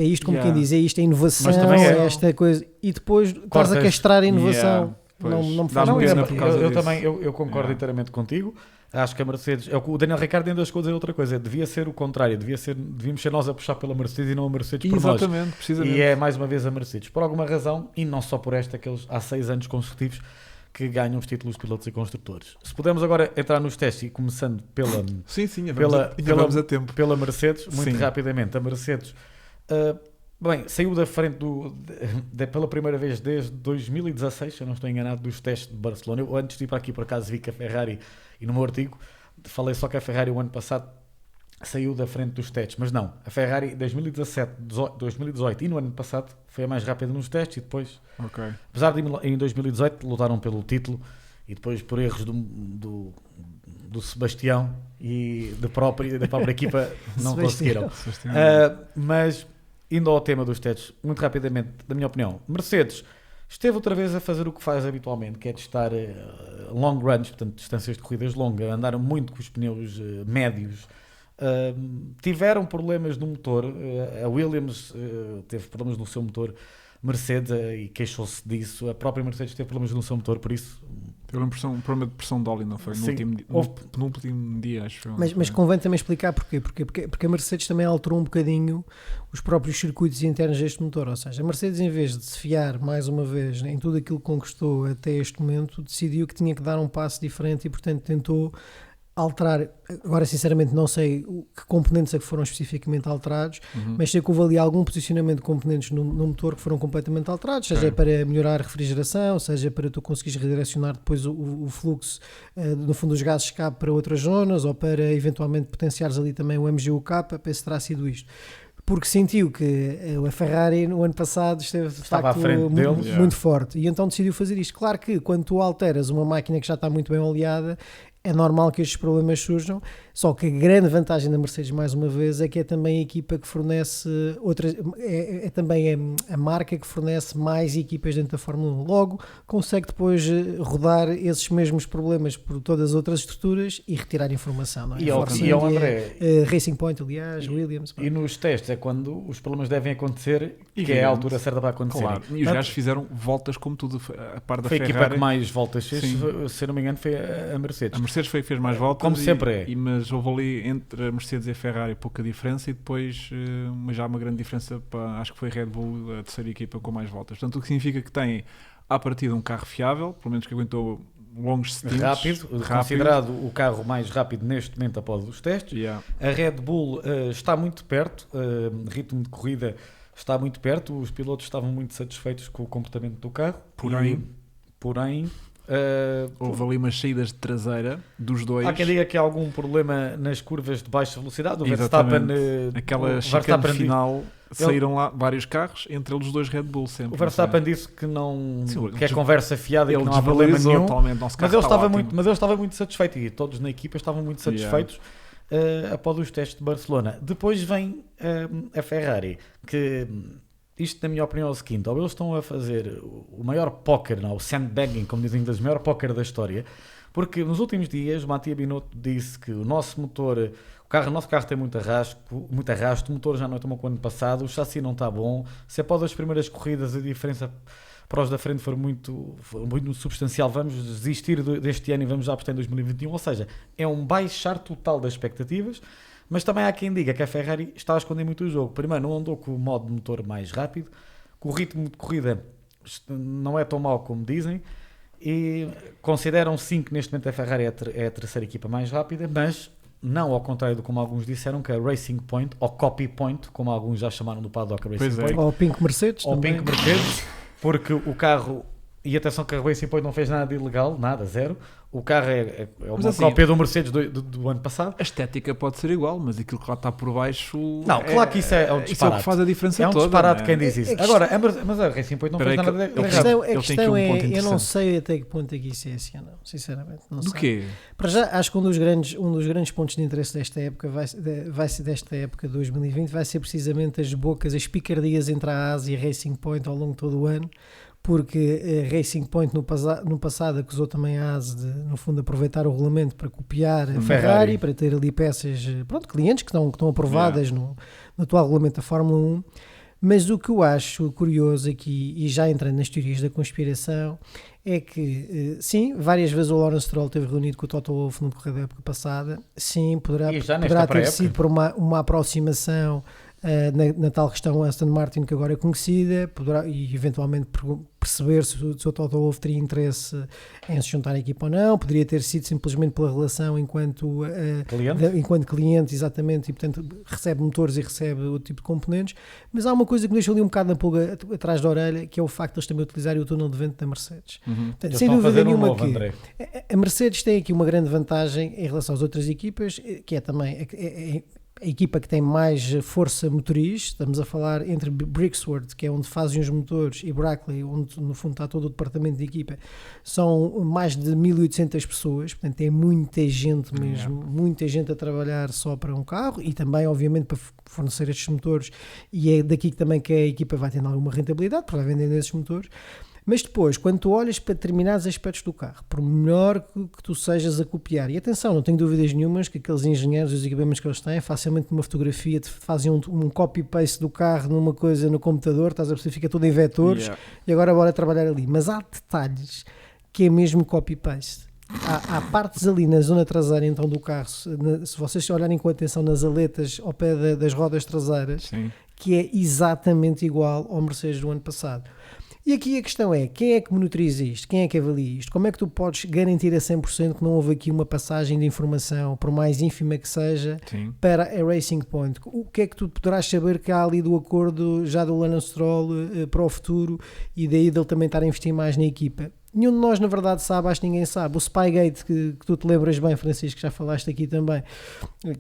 isto como Yeah. quem diz, é isto, é inovação, Mas também é. esta coisa, e depois estás a Cortas. castrar a inovação. Yeah, pois. Não me Dá-me faz não, muito pena eu, por sentido. causa eu disso. também eu concordo Yeah. inteiramente contigo. Acho que a Mercedes, é o que o Daniel Ricciardo ainda chegou a dizer outra coisa, devia ser o contrário, devíamos ser nós a puxar pela Mercedes e não a Mercedes por nós. Exatamente, precisamente. E é mais uma vez a Mercedes, por alguma razão, e não só por esta, que eles há 6 anos consecutivos que ganham os títulos de pilotos e construtores. Se pudermos agora entrar nos testes, e começando Sim, ainda pela- vamos a tempo. pela Mercedes, muito Sim. rapidamente, a Mercedes bem, saiu da frente pela primeira vez desde 2016, se eu não estou enganado, dos testes de Barcelona. Eu antes de ir para aqui, por acaso, vi que a Ferrari, e no meu artigo falei só que a Ferrari o ano passado saiu da frente dos testes, mas não, a Ferrari 2017, 2018 e no ano passado foi a mais rápida nos testes, e depois, Ok. apesar de em 2018 lutaram pelo título, e depois por erros do Sebastião e da própria equipa não Sebastião. conseguiram. Mas indo ao tema dos testes, muito rapidamente, da minha opinião, Mercedes esteve outra vez a fazer o que faz habitualmente, que é testar long runs, portanto distâncias de corridas longas, andaram muito com os pneus médios. Tiveram problemas no motor, a Williams teve problemas no seu motor, Mercedes, e queixou-se disso, a própria Mercedes teve problemas no seu motor, por isso Teve um problema de pressão de óleo, não foi? No Sim. último, Houve- no penúltimo dia, acho eu. Mas convém também explicar porquê. Porque a Mercedes também alterou um bocadinho os próprios circuitos internos deste motor. Ou seja, a Mercedes, em vez de se fiar mais uma vez em tudo aquilo que conquistou até este momento, decidiu que tinha que dar um passo diferente e, portanto, tentou alterar. Agora, sinceramente, não sei que componentes é que foram especificamente alterados, mas sei que houve ali algum posicionamento de componentes no motor que foram completamente alterados, seja Ok. para melhorar a refrigeração, seja para tu conseguires redirecionar depois o fluxo, no fundo, dos gases de escape para outras zonas, ou para eventualmente potenciares ali também o MGU-K, para se terá sido isto. Porque sentiu que a Ferrari no ano passado esteve de Estava à facto frente deles. muito Yeah. forte, e então decidiu fazer isto. Claro que quando tu alteras uma máquina que já está muito bem oleada, é normal que estes problemas surjam, só que a grande vantagem da Mercedes, mais uma vez, é que é também a equipa que fornece outras, é também a marca que fornece mais equipas dentro da Fórmula 1. Logo, consegue depois rodar esses mesmos problemas por todas as outras estruturas e retirar informação, não é? E ao Force e ao India, André, Racing Point, aliás, Williams. e nos testes é quando os problemas devem acontecer, que é a Evidente. altura certa para acontecer. Claro. E os gajos fizeram voltas como tudo. A par da Foi a equipa Ferrari. que mais voltas fez, Sim. se eu não me engano, foi a Mercedes. A Mercedes fez mais voltas. Como sempre é. Mas houve ali entre a Mercedes e a Ferrari pouca diferença, e depois já uma grande diferença para, acho que foi a Red Bull, a terceira equipa com mais voltas. Portanto, o que significa que tem à partida um carro fiável, pelo menos que aguentou longos stints. Rápido, considerado o carro mais rápido neste momento após os testes. Yeah. A Red Bull está muito perto, ritmo de corrida está muito perto, os pilotos estavam muito satisfeitos com o comportamento do carro. Porém, Houve ali umas saídas de traseira dos dois. há quem diga que há algum problema nas curvas de baixa velocidade. O Exatamente. Verstappen, Aquela o chicane Verstappen final, saíram lá vários carros, entre eles os dois Red Bull sempre. O Verstappen disse que não Sim, que é conversa fiada e que ele não há problema desvalorizou nenhum. totalmente o nosso carro. Mas ele, está estava ótimo. muito, mas ele estava muito satisfeito, e todos na equipa estavam muito satisfeitos após os testes de Barcelona. Depois vem a Ferrari, que isto, na minha opinião, é o seguinte: ou eles estão a fazer o maior póquer, não, o sandbagging, como dizem, o maior póquer da história, porque nos últimos dias o Mattia Binotto disse que o nosso motor, o nosso carro tem muito arrasto, o motor já não é tão bom como o ano passado, o chassi não está bom, se após as primeiras corridas a diferença para os da frente for muito substancial, vamos desistir deste ano e vamos já apostar em 2021, ou seja, é um baixar total das expectativas. Mas também há quem diga que a Ferrari está a esconder muito o jogo. Primeiro, não andou com o modo de motor mais rápido, que o ritmo de corrida não é tão mau como dizem, e consideram sim que neste momento a Ferrari é a terceira equipa mais rápida, mas não ao contrário de como alguns disseram, que a Racing Point, ou Copy Point, como alguns já chamaram do paddock, a Racing Pois é. Point, Ou Pink Mercedes ou também. Pink Mercedes, porque o carro E atenção que a Racing Point não fez nada de ilegal, nada, zero. O carro é uma assim, cópia do Mercedes do ano passado. A estética pode ser igual, mas aquilo que lá está por baixo. Não, claro que isso é um Isso é o disparate. que faz a diferença É um toda. disparate não é? quem diz isso. Agora, mas a Racing Point não fez nada de Ele A errado. questão, tem aqui um ponto eu não interessante. sei até que ponto é que isso é assim ou não, sinceramente. Não Do sei. quê? Para já, acho que um dos grandes pontos de interesse desta época vai ser desta época de 2020, vai ser precisamente as picardias entre a AS e a Racing Point ao longo de todo o ano, porque a Racing Point no passado acusou também a AS de, no fundo, aproveitar o regulamento para copiar a Ferrari, para ter ali peças, clientes que estão aprovadas no atual regulamento da Fórmula 1. Mas o que eu acho curioso aqui, e já entrando nas teorias da conspiração, é que, sim, várias vezes o Lawrence Stroll esteve reunido com o Toto Wolff no decorrer da época passada, sim, poderá ter sido por uma aproximação na tal questão Aston Martin que agora é conhecida, e eventualmente perceber se o Toto Wolff teria interesse em se juntar à equipa ou não, poderia ter sido simplesmente pela relação enquanto cliente, exatamente, e portanto recebe motores e recebe outro tipo de componentes, mas há uma coisa que me deixa ali um bocado na pulga atrás da orelha, que é o facto de eles também utilizarem o túnel de vento da Mercedes. Portanto, sem dúvida nenhuma a Mercedes tem aqui uma grande vantagem em relação às outras equipas, que é também a equipa que tem mais força motriz. Estamos a falar entre Brixworth, que é onde fazem os motores, e Brackley, onde no fundo está todo o departamento de equipa. São mais de 1800 pessoas, portanto tem muita gente mesmo, muita gente a trabalhar só para um carro, e também obviamente para fornecer estes motores, e é daqui também que a equipa vai tendo alguma rentabilidade para vender esses motores. Mas depois, quando tu olhas para determinados aspectos do carro, por melhor que tu sejas a copiar, e atenção, não tenho dúvidas nenhumas que aqueles engenheiros e os equipamentos que eles têm, facilmente uma fotografia, fazem um copy-paste do carro numa coisa no computador, estás a perceber, fica tudo em vetores, e agora bora trabalhar ali. Mas há detalhes que é mesmo copy-paste. Há partes ali na zona traseira então do carro, se vocês olharem com atenção nas aletas ao pé das rodas traseiras, sim, que é exatamente igual ao Mercedes do ano passado. E aqui a questão é, quem é que monitoriza isto? Quem é que avalia isto? Como é que tu podes garantir a 100% que não houve aqui uma passagem de informação, por mais ínfima que seja, sim, para a Racing Point? O que é que tu poderás saber que há ali do acordo já do Lance Stroll para o futuro, e daí dele também estar a investir mais na equipa? Nenhum de nós, na verdade, sabe, acho que ninguém sabe. O Spygate, que tu te lembras bem, Francisco, já falaste aqui também,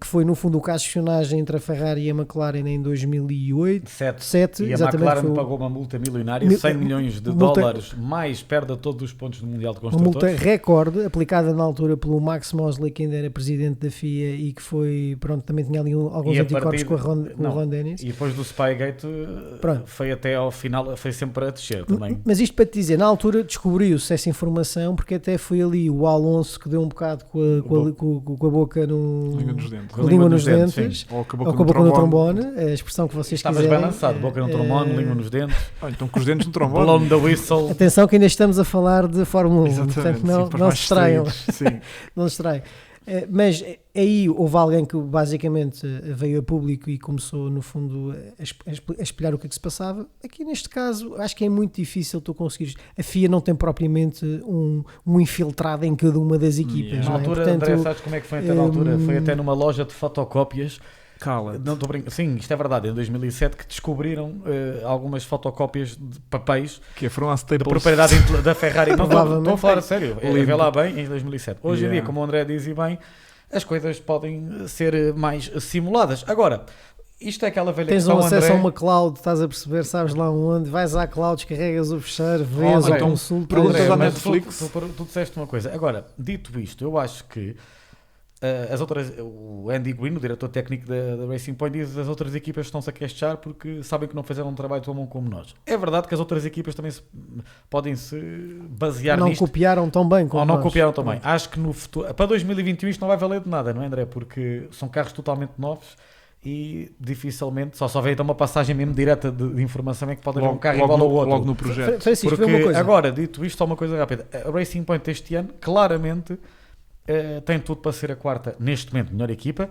que foi, no fundo, o caso de espionagem entre a Ferrari e a McLaren em 2008. 7, e a McLaren pagou uma multa milionária, 100 milhões de dólares, mais perde a todos os pontos do Mundial de Construtores. Uma multa recorde, aplicada na altura pelo Max Mosley, que ainda era presidente da FIA e que foi, pronto, também tinha ali alguns anticorpos com o Ron Dennis. E depois do Spygate, foi até ao final, foi sempre a descer também. Mas isto para te dizer, na altura descobriu essa informação, porque até foi ali o Alonso que deu um bocado com a boca no língua nos dentes, ou com a boca no trombone, a expressão que vocês quiserem. Estavas bem lançado, boca no trombone, língua nos dentes. Então com os dentes no trombone. Blown the whistle. Atenção que ainda estamos a falar de Fórmula 1, portanto não se distraiam. Não se distraiam. Mas aí houve alguém que basicamente veio a público e começou, no fundo, a espelhar o que é que se passava. Aqui neste caso acho que é muito difícil tu conseguires. A FIA não tem propriamente um infiltrado em cada uma das equipas. Na altura, portanto, André, sabes como é que foi até na altura? Foi até numa loja de fotocópias. Não estou brincando. Sim, isto é verdade. Em 2007 que descobriram algumas fotocópias de papéis que foram de propriedade da Ferrari. Não estou a falar a sério. Vê lá bem, em 2007. Hoje em dia, como o André diz e bem, as coisas podem ser mais simuladas. Agora, isto é aquela velha questão, André. Tens um acesso a uma cloud, estás a perceber, sabes lá onde, vais à cloud, descarregas o fecheiro, vês o consulta. Perguntas à Netflix. Tu disseste uma coisa. Agora, dito isto, eu acho que o Andy Green, o diretor técnico da Racing Point, diz que as outras equipas estão-se a queixar porque sabem que não fizeram um trabalho tão bom como nós. É verdade que as outras equipas também podem se basear nisto. Não copiaram tão bem como nós. Não copiaram tão bem. Acho que no futuro, para 2021 isto não vai valer de nada, não é, André? Porque são carros totalmente novos e dificilmente, só vem então uma passagem mesmo direta de informação é que pode haver um carro igual ao outro. Logo no projeto. Porque agora, dito isto, só uma coisa rápida. A Racing Point este ano, claramente, tem tudo para ser a quarta, neste momento, melhor equipa.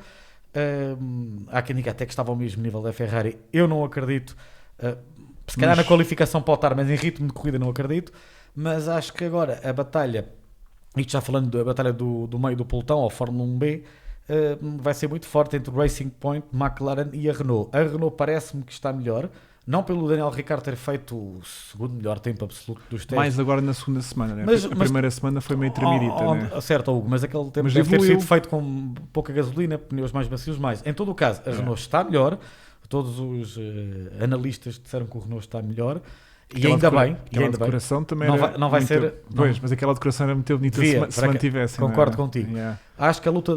Há quem diga até que estava ao mesmo nível da Ferrari. Eu não acredito. Se calhar na qualificação pode estar, mas em ritmo de corrida não acredito. Mas acho que agora a batalha, isto já falando da batalha do meio do pelotão, ou Fórmula 1B, vai ser muito forte entre o Racing Point, McLaren e a Renault. A Renault parece-me que está melhor. Não pelo Daniel Ricciardo ter feito o segundo melhor tempo absoluto dos testes. Mais agora na segunda semana, né? Mas- A mas- primeira semana foi meio tremirita, né? Certo, Hugo, mas aquele tempo Mas deve ter evoluiu. sido feito com pouca gasolina, pneus mais macios mais. Em todo o caso, a Renault está melhor. Todos os analistas disseram que o Renault está melhor. E ainda bem. Aquela decoração também Não era vai- não vai muito- ser- Pois, não. mas aquela decoração era muito bonita Devia, se para que- mantivessem. concordo não é? contigo. Yeah. Acho que a luta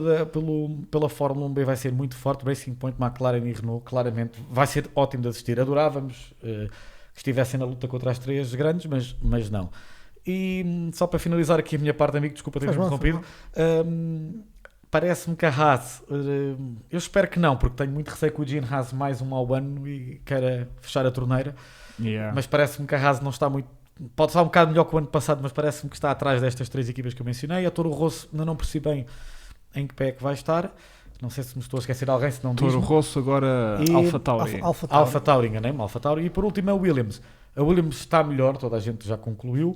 pela Fórmula 1B vai ser muito forte. Racing Point, McLaren e Renault, claramente, vai ser ótimo de assistir. Adorávamos que estivessem na luta contra as três grandes, mas não. E só para finalizar aqui a minha parte, amigo, desculpa ter Faz mal, interrompido. Parece-me que a Haas, eu espero que não, porque tenho muito receio que o Gene Haas mais um ao ano e queira fechar a torneira. Yeah. Mas parece-me que a Haas não está muito. Pode estar um bocado melhor que o ano passado, mas parece-me que está atrás destas três equipas que eu mencionei. A Toro Rosso ainda não percebi bem em que pé é que vai estar. Não sei se me estou a esquecer de alguém, se não Toro diz-me. Rosso, agora E- Alfa Tauri. Alfa Tauri, enganei-me, Alfa Tauri. E por último é o Williams. A Williams está melhor, toda a gente já concluiu.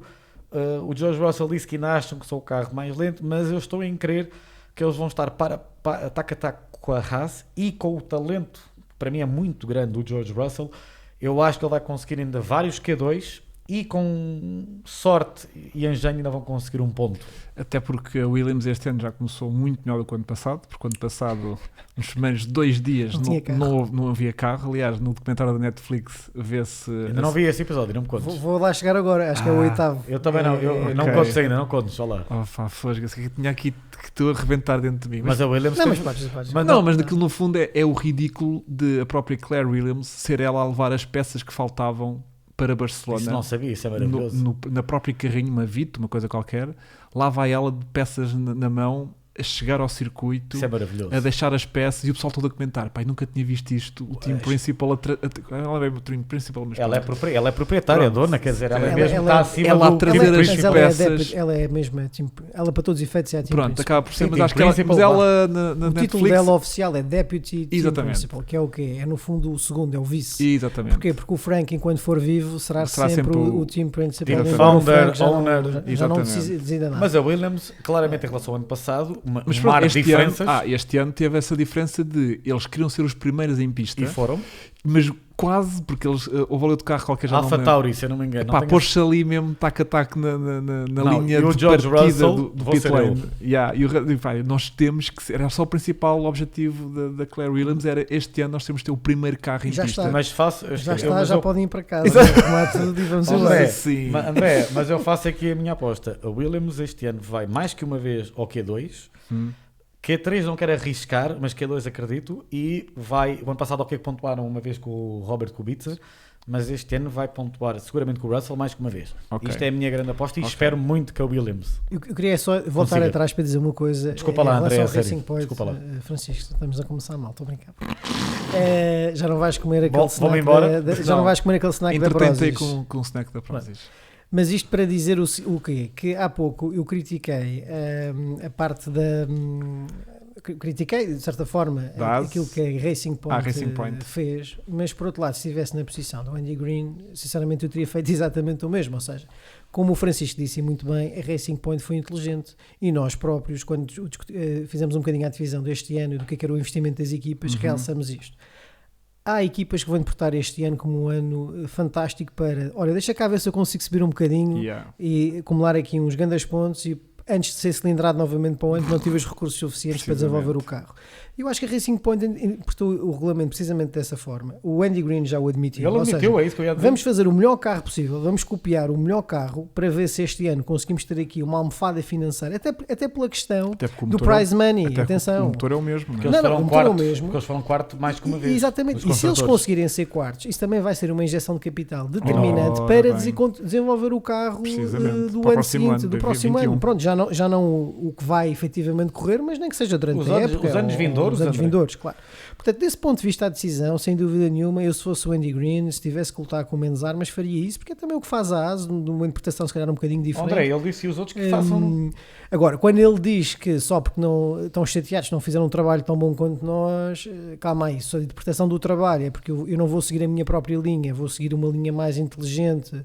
O George Russell disse que ainda acham que sou o carro mais lento, mas eu estou em crer que eles vão estar taco a taco com a Haas e com o talento, para mim é muito grande, do George Russell. Eu acho que ele vai conseguir ainda vários Q2 e com sorte e engenho ainda vão conseguir um ponto. Até porque a Williams este ano já começou muito melhor do que o ano passado, porque o ano passado, nos primeiros 2 dias, Não tinha carro. não havia carro. Aliás, no documentário da Netflix vê-se. Ainda não vi esse episódio, não me contes. Vou lá chegar agora, acho que é o oitavo. Eu também não, eu não Ok. contes ainda, não contes, olha lá. Oh, pá, fosga, que tinha aqui que estou a arrebentar dentro de mim. Mas a Williams Não, tem- mas podes. Não, mas daquilo no fundo é o ridículo de a própria Claire Williams ser ela a levar as peças que faltavam para Barcelona. Isso não sabia, isso é no, maravilhoso. na própria carrinho, uma Vito, uma coisa qualquer. Lá vai ela de peças na mão a chegar ao circuito, Isso é maravilhoso. a deixar as peças e o pessoal todo a comentar. Pai, nunca tinha visto isto. O time principal ela é o time principal, mas Ela é, pronto. ela é proprietária, Pronto. dona, quer dizer, ela, Ela- mesmo ela- está acima ela a do trazer time as principal. peças. Ela é mesmo, ela para todos os efeitos é a team Pronto, principal. acaba por ser, Sim, mas team acho que ela, principal, mas ela na O título Netflix. dela oficial é Deputy Team Exatamente. Principal, que é o quê? É no fundo o segundo, é o vice. Exatamente. Porquê? Porque o Frank, enquanto for vivo, será sempre o team principal. team Agora o founder, Frank já não- owner. já não Exatamente. precisa dizer nada. Mas a Williams, claramente em relação ao ano passado, Mas um pronto, mar de este ano, diferenças este ano teve essa diferença de eles queriam ser os primeiros em pista, e foram. mas quase, porque eles houve ali outro carro qualquer já não Alfa me Tauri, se eu não me engano. Pá, não tenho- pôs-se ali mesmo tac a tac na Não, linha e o de George partida Russell do vou pit ser lane. Yeah, e pá, nós temos que ser, era só o principal objetivo da Claire Williams, era este ano nós temos de ter o primeiro carro em Já pista. está. Mas faço. já eu- está, mas já eu- podem ir para casa. Exato. Arrumar tudo e vamos André, embora. Sim. André, mas eu faço aqui a minha aposta. A Williams este ano vai mais que uma vez ao Q2. Q3 não quero arriscar, mas Q2 acredito. E vai. O ano passado ao que pontuaram uma vez com o Robert Kubica, mas este ano vai pontuar seguramente com o Russell mais que uma vez. Ok. Isto é a minha grande aposta e Ok. espero muito que a Williams. Eu queria só voltar Consiga. atrás para dizer uma coisa. Desculpa Em lá, relação André, ao a sério. Racing Point, Desculpa lá. Francisco, estamos a começar mal, estou a brincar. Já não vais comer aquele Vamos snack embora? já não Não. vais comer aquele snack da Entretentei Prozis. com o snack da Prozis. Mas isto para dizer o quê? Que há pouco eu critiquei a parte da... critiquei, de certa forma, Da aquilo que a Racing Point, Racing Point. fez, mas por outro lado, se estivesse na posição do Andy Green, sinceramente eu teria feito exatamente o mesmo, ou seja, como o Francisco disse muito bem, a Racing Point foi inteligente e nós próprios, quando fizemos um bocadinho a divisão deste ano e do que era o investimento das equipas, realçamos isto. Há equipas que vão interpretar este ano como um ano fantástico para, olha, deixa cá ver se eu consigo subir um bocadinho Yeah. e acumular aqui uns grandes pontos e antes de ser cilindrado novamente para o ano não tive os recursos suficientes para desenvolver o carro. Eu acho que a Racing Point interpretou o regulamento precisamente dessa forma. O Andy Green já o admitiu. Ele Ou seja, admitiu, é isso que eu ia dizer. vamos fazer o melhor carro possível, vamos copiar o melhor carro para ver se este ano conseguimos ter aqui uma almofada financeira, até pela questão Até porque o do motor prize money, até atenção. o motor é o mesmo, não Porque é? eles Não, foram o motor é o quarto, mesmo. porque eles foram quarto mais que uma vez. Exatamente, nos e se eles construtores. conseguirem ser quartos, isso também vai ser uma injeção de capital determinante Ora para bem. desenvolver o carro Precisamente, do para o ano próximo seguinte, ano, do próximo 2021. ano. Pronto, já não o que vai efetivamente correr, mas nem que seja durante Os a anos- época. os anos ou vindouros, Os anos André. vindouros, claro. Portanto, desse ponto de vista, a decisão, sem dúvida nenhuma, eu se fosse o Andy Green, se tivesse que lutar com menos armas, faria isso, porque é também o que faz a AS, numa interpretação se calhar um bocadinho diferente. André, ele disse e os outros que façam. Agora, quando ele diz que só porque não estão chateados não fizeram um trabalho tão bom quanto nós, calma aí, isso a interpretação do trabalho é porque eu não vou seguir a minha própria linha, vou seguir uma linha mais inteligente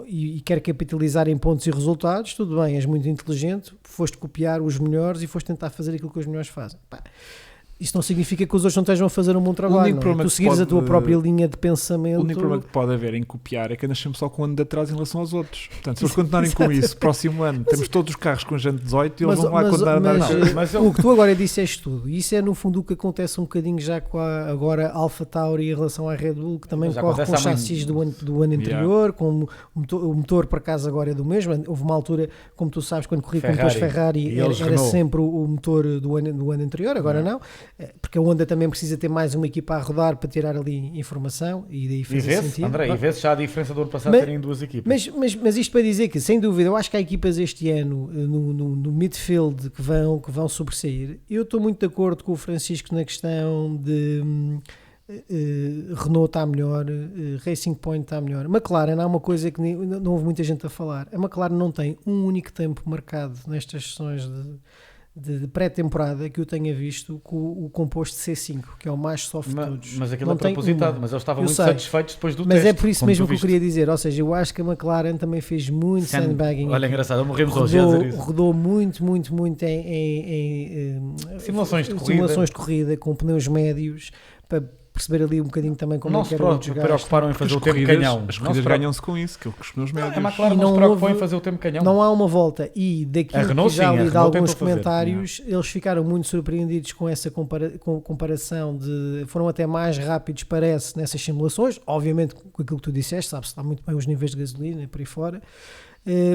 e quero capitalizar em pontos e resultados. Tudo bem, és muito inteligente, foste copiar os melhores e foste tentar fazer aquilo que os melhores fazem. Pá. isso não significa que os outros não estejam a fazer um bom trabalho. Não é? Tu seguires a tua própria linha de pensamento. O único problema que pode haver em copiar é que andas sempre só com um ano de atrás em relação aos outros. Portanto, se eles continuarem com isso, próximo ano, temos todos os carros com jante 18 e eles vão lá continuar a andar. O que tu agora disseste tudo, isso é no fundo o que acontece um bocadinho já com a agora Alpha Tauri em relação à Red Bull, que também corre com chassis do ano anterior, com o motor por acaso agora é do mesmo. Houve uma altura, como tu sabes, quando corri com motores Ferrari era sempre o motor do ano anterior, agora não. Porque a Honda também precisa ter mais uma equipa a rodar para tirar ali informação e daí faz sentido. André, e vê-se já a diferença do ano passado terem duas equipas. Mas isto para dizer que, sem dúvida, eu acho que há equipas este ano no midfield que vão sobressair. Eu estou muito de acordo com o Francisco na questão de Renault está melhor, Racing Point está melhor. McLaren há uma coisa que não houve muita gente a falar. A McLaren não tem um único tempo marcado nestas sessões de pré-temporada que eu tenha visto com o composto C5, que é o mais soft de todos. Mas aquilo é propositado, mas eles estavam muito satisfeitos depois do teste. Mas é por isso mesmo que eu queria dizer, ou seja, eu acho que a McLaren também fez muito sandbagging. Olha, engraçado, morremos hoje a dizer isso. Rodou muito em simulações de corrida com pneus médios, para perceber ali um bocadinho também como é que era o desgaste. Não se preocuparam em fazer o tempo canhão. As corridas ganham-se com isso, que os pneus médios. A McLaren não se preocupou em fazer o tempo canhão. Não há uma volta. E daquilo que já li de alguns comentários, eles ficaram muito surpreendidos com essa comparação foram até mais rápidos, parece, nessas simulações. Obviamente, com aquilo que tu disseste, sabe-se lá muito bem os níveis de gasolina e por aí fora.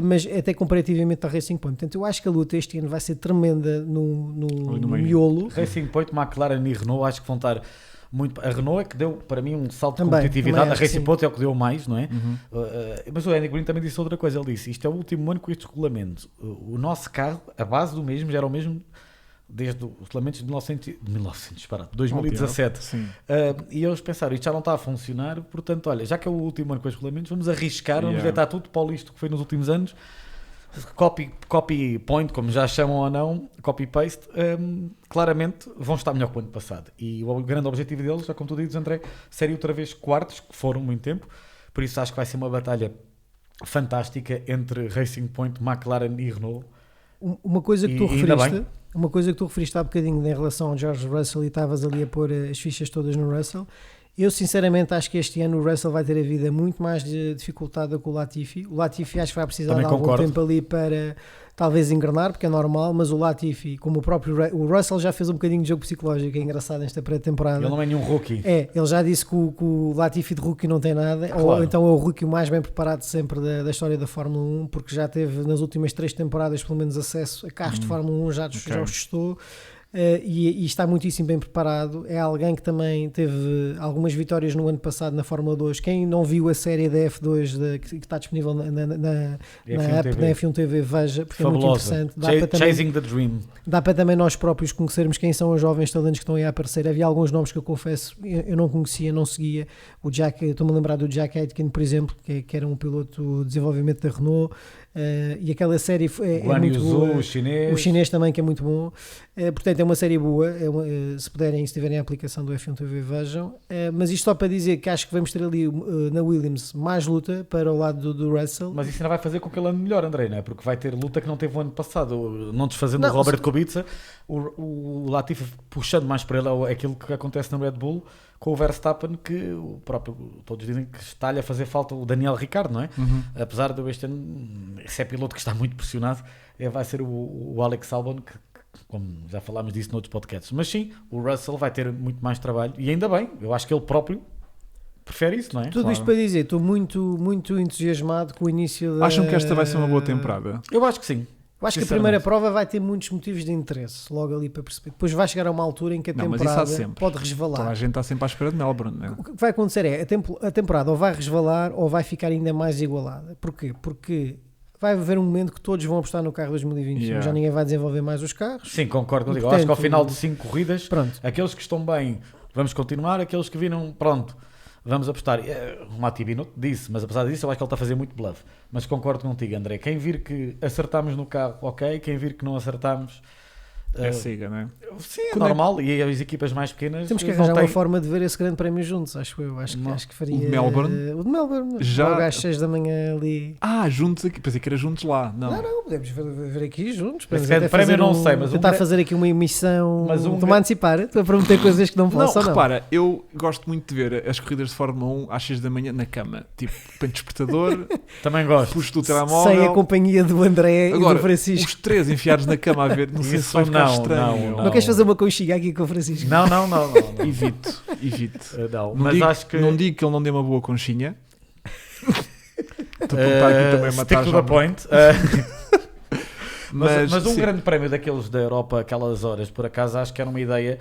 Mas até comparativamente ao Racing Point. Portanto, eu acho que a luta este ano vai ser tremenda no miolo. Racing Point, McLaren e Renault acho que vão estar muito. A Renault é que deu para mim um salto de competitividade. A Racing Point é o que deu mais, não é? Mas o Andy Green também disse outra coisa. Ele disse: isto é o último ano com este regulamento. O nosso carro, a base do mesmo, já era o mesmo desde os regulamentos de 2017. E eles pensaram: isto já não está a funcionar, portanto, olha, já que é o último ano com os regulamentos, vamos arriscar, vamos deitar tudo para o lixo que foi nos últimos anos. Copy point, como já chamam ou não, copy paste, claramente vão estar melhor que o ano passado. E o grande objetivo deles, já como tu dizes, André, seria outra vez quartos, que foram muito tempo. Por isso acho que vai ser uma batalha fantástica entre Racing Point, McLaren e Renault. Uma coisa que tu referiste há bocadinho em relação ao George Russell, e estavas ali a pôr as fichas todas no Russell. Eu sinceramente acho que este ano o Russell vai ter a vida muito mais dificultada que o Latifi. O Latifi acho que vai precisar de algum tempo ali para talvez engrenar, porque é normal, mas o Latifi, como o Russell já fez um bocadinho de jogo psicológico, é engraçado nesta pré-temporada. Ele não é nenhum rookie. Ele já disse que o Latifi de rookie não tem nada, claro. Ou então é o rookie mais bem preparado sempre da história da Fórmula 1, porque já teve nas últimas 3 temporadas pelo menos acesso a carros de Fórmula 1, já os testou. E está muitíssimo bem preparado. É alguém que também teve algumas vitórias no ano passado na Fórmula 2. Quem não viu a série da F2 que está disponível na app da F1 TV, veja, porque fabulosa. É muito interessante. Chasing the Dream. Dá para também nós próprios conhecermos quem são os jovens talentos que estão aí a aparecer. Havia alguns nomes que eu confesso eu não conhecia, não seguia. Estou-me a lembrar do Jack Aitken, por exemplo, que era um piloto de desenvolvimento da Renault. E aquela série é muito boa. O chinês também, que é muito bom. Portanto, é uma série boa. Se puderem, se tiverem a aplicação do F1 TV, vejam. Mas isto só para dizer que acho que vamos ter ali na Williams mais luta para o lado do Russell. Mas isso ainda vai fazer com que ele ande melhor, André, não é? Porque vai ter luta que não teve o ano passado. Não desfazendo o Robert Kubica, o Latifi puxando mais para ele aquilo que acontece na Red Bull com o Verstappen, que o próprio, todos dizem que está-lhe a fazer falta o Daniel Ricciardo, não é? Apesar de este ano, esse é piloto que está muito pressionado, vai ser o Alex Albon, que como já falámos disso noutros podcasts. Mas sim, o Russell vai ter muito mais trabalho, e ainda bem, eu acho que ele próprio prefere isso, não é? Tudo isto para dizer, estou muito, muito entusiasmado com o início da... Acham que esta vai ser uma boa temporada? Eu acho que sim. Eu acho que a primeira prova vai ter muitos motivos de interesse, logo ali para perceber. Depois vai chegar a uma altura em que a temporada pode resvalar. Toda a gente está sempre à espera de Melbourne, não é? O que vai acontecer é a temporada ou vai resvalar ou vai ficar ainda mais igualada. Porquê? Porque vai haver um momento que todos vão apostar no carro 2021, já ninguém vai desenvolver mais os carros. Sim, concordo contigo. Acho que ao final de 5 corridas, aqueles que estão bem, vamos continuar, aqueles que viram, pronto, vamos apostar. O Mati Binotto disse, mas apesar disso eu acho que ele está a fazer muito bluff. Mas concordo contigo, André. Quem vir que acertamos no carro, ok. Quem vir que não acertamos, É siga, não é? Sim, é normal. E as equipas mais pequenas. Temos que não arranjar têm- uma forma de ver esse grande prémio juntos, acho eu. Acho que faria. O de Melbourne? O de Melbourne. Já- Logo às 6 da manhã ali. Juntos aqui. Pensei que era juntos lá. Não. Não, podemos ver aqui juntos. Esse Podemos grande até prémio fazer não sei, mas tentar fazer aqui uma emissão. Mas Estou-me a antecipar. Estou a prometer coisas que não Não, posso ou não. repara, eu gosto muito de ver as corridas de Fórmula 1 às 6 da manhã na cama. Tipo, põe despertador, Também gosto. puxo do Sem telemóvel. a companhia do André Agora, e do Francisco. os três enfiados na cama a ver, não sei se Isso vai ficar não, estranho. Não queres fazer uma conchiga aqui com o Francisco? Não. Evito. Não, Não, mas digo, acho que. não digo que ele não dê uma boa conchinha. Estou a tentar aqui também matar stick to já. the point. Mas um sim. grande prémio daqueles da Europa, aquelas horas, por acaso, acho que era uma ideia.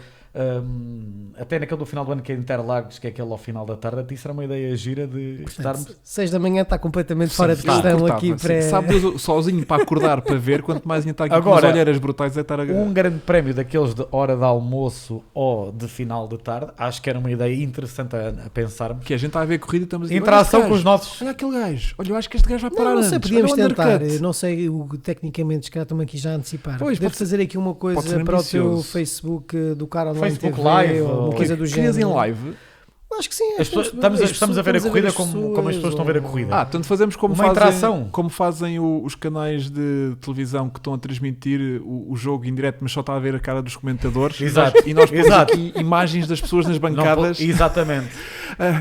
Até naquele do final do ano que é Interlagos, que é aquele ao final da tarde, isso era uma ideia gira de estarmos. 6 da manhã está completamente fora de Sim, questão cortava, aqui sim. para. Sabe Deus, sozinho para acordar para ver, quanto mais ainda está aqui Agora, com as olheiras brutais a estar a Um grande prémio daqueles de hora de almoço ou de final de tarde, acho que era uma ideia interessante a pensarmos. que a gente está a ver a corrida e estamos a dizer, Interação olha com este os nossos. gajo, olha aquele gajo, olha, eu acho que este gajo vai parar Não sei, antes, podíamos olha o tentar. undercut. Não sei, tecnicamente, se calhar estamos aqui já a antecipar. Pois, Devo pode fazer aqui uma pode ser coisa para o teu ambicioso. Facebook do cara online Facebook TV, Live, ou ou- uma coisa do Querias género. em live? Acho que sim. As pessoas- estamos a ver a corrida como as pessoas estão a ver a corrida. Portanto fazemos como Uma fazem, interação. como fazem os canais de televisão que estão a transmitir o jogo em direto, mas só está a ver a cara dos comentadores. Exato. E nós pomos Exato. aqui imagens das pessoas nas bancadas. Exatamente.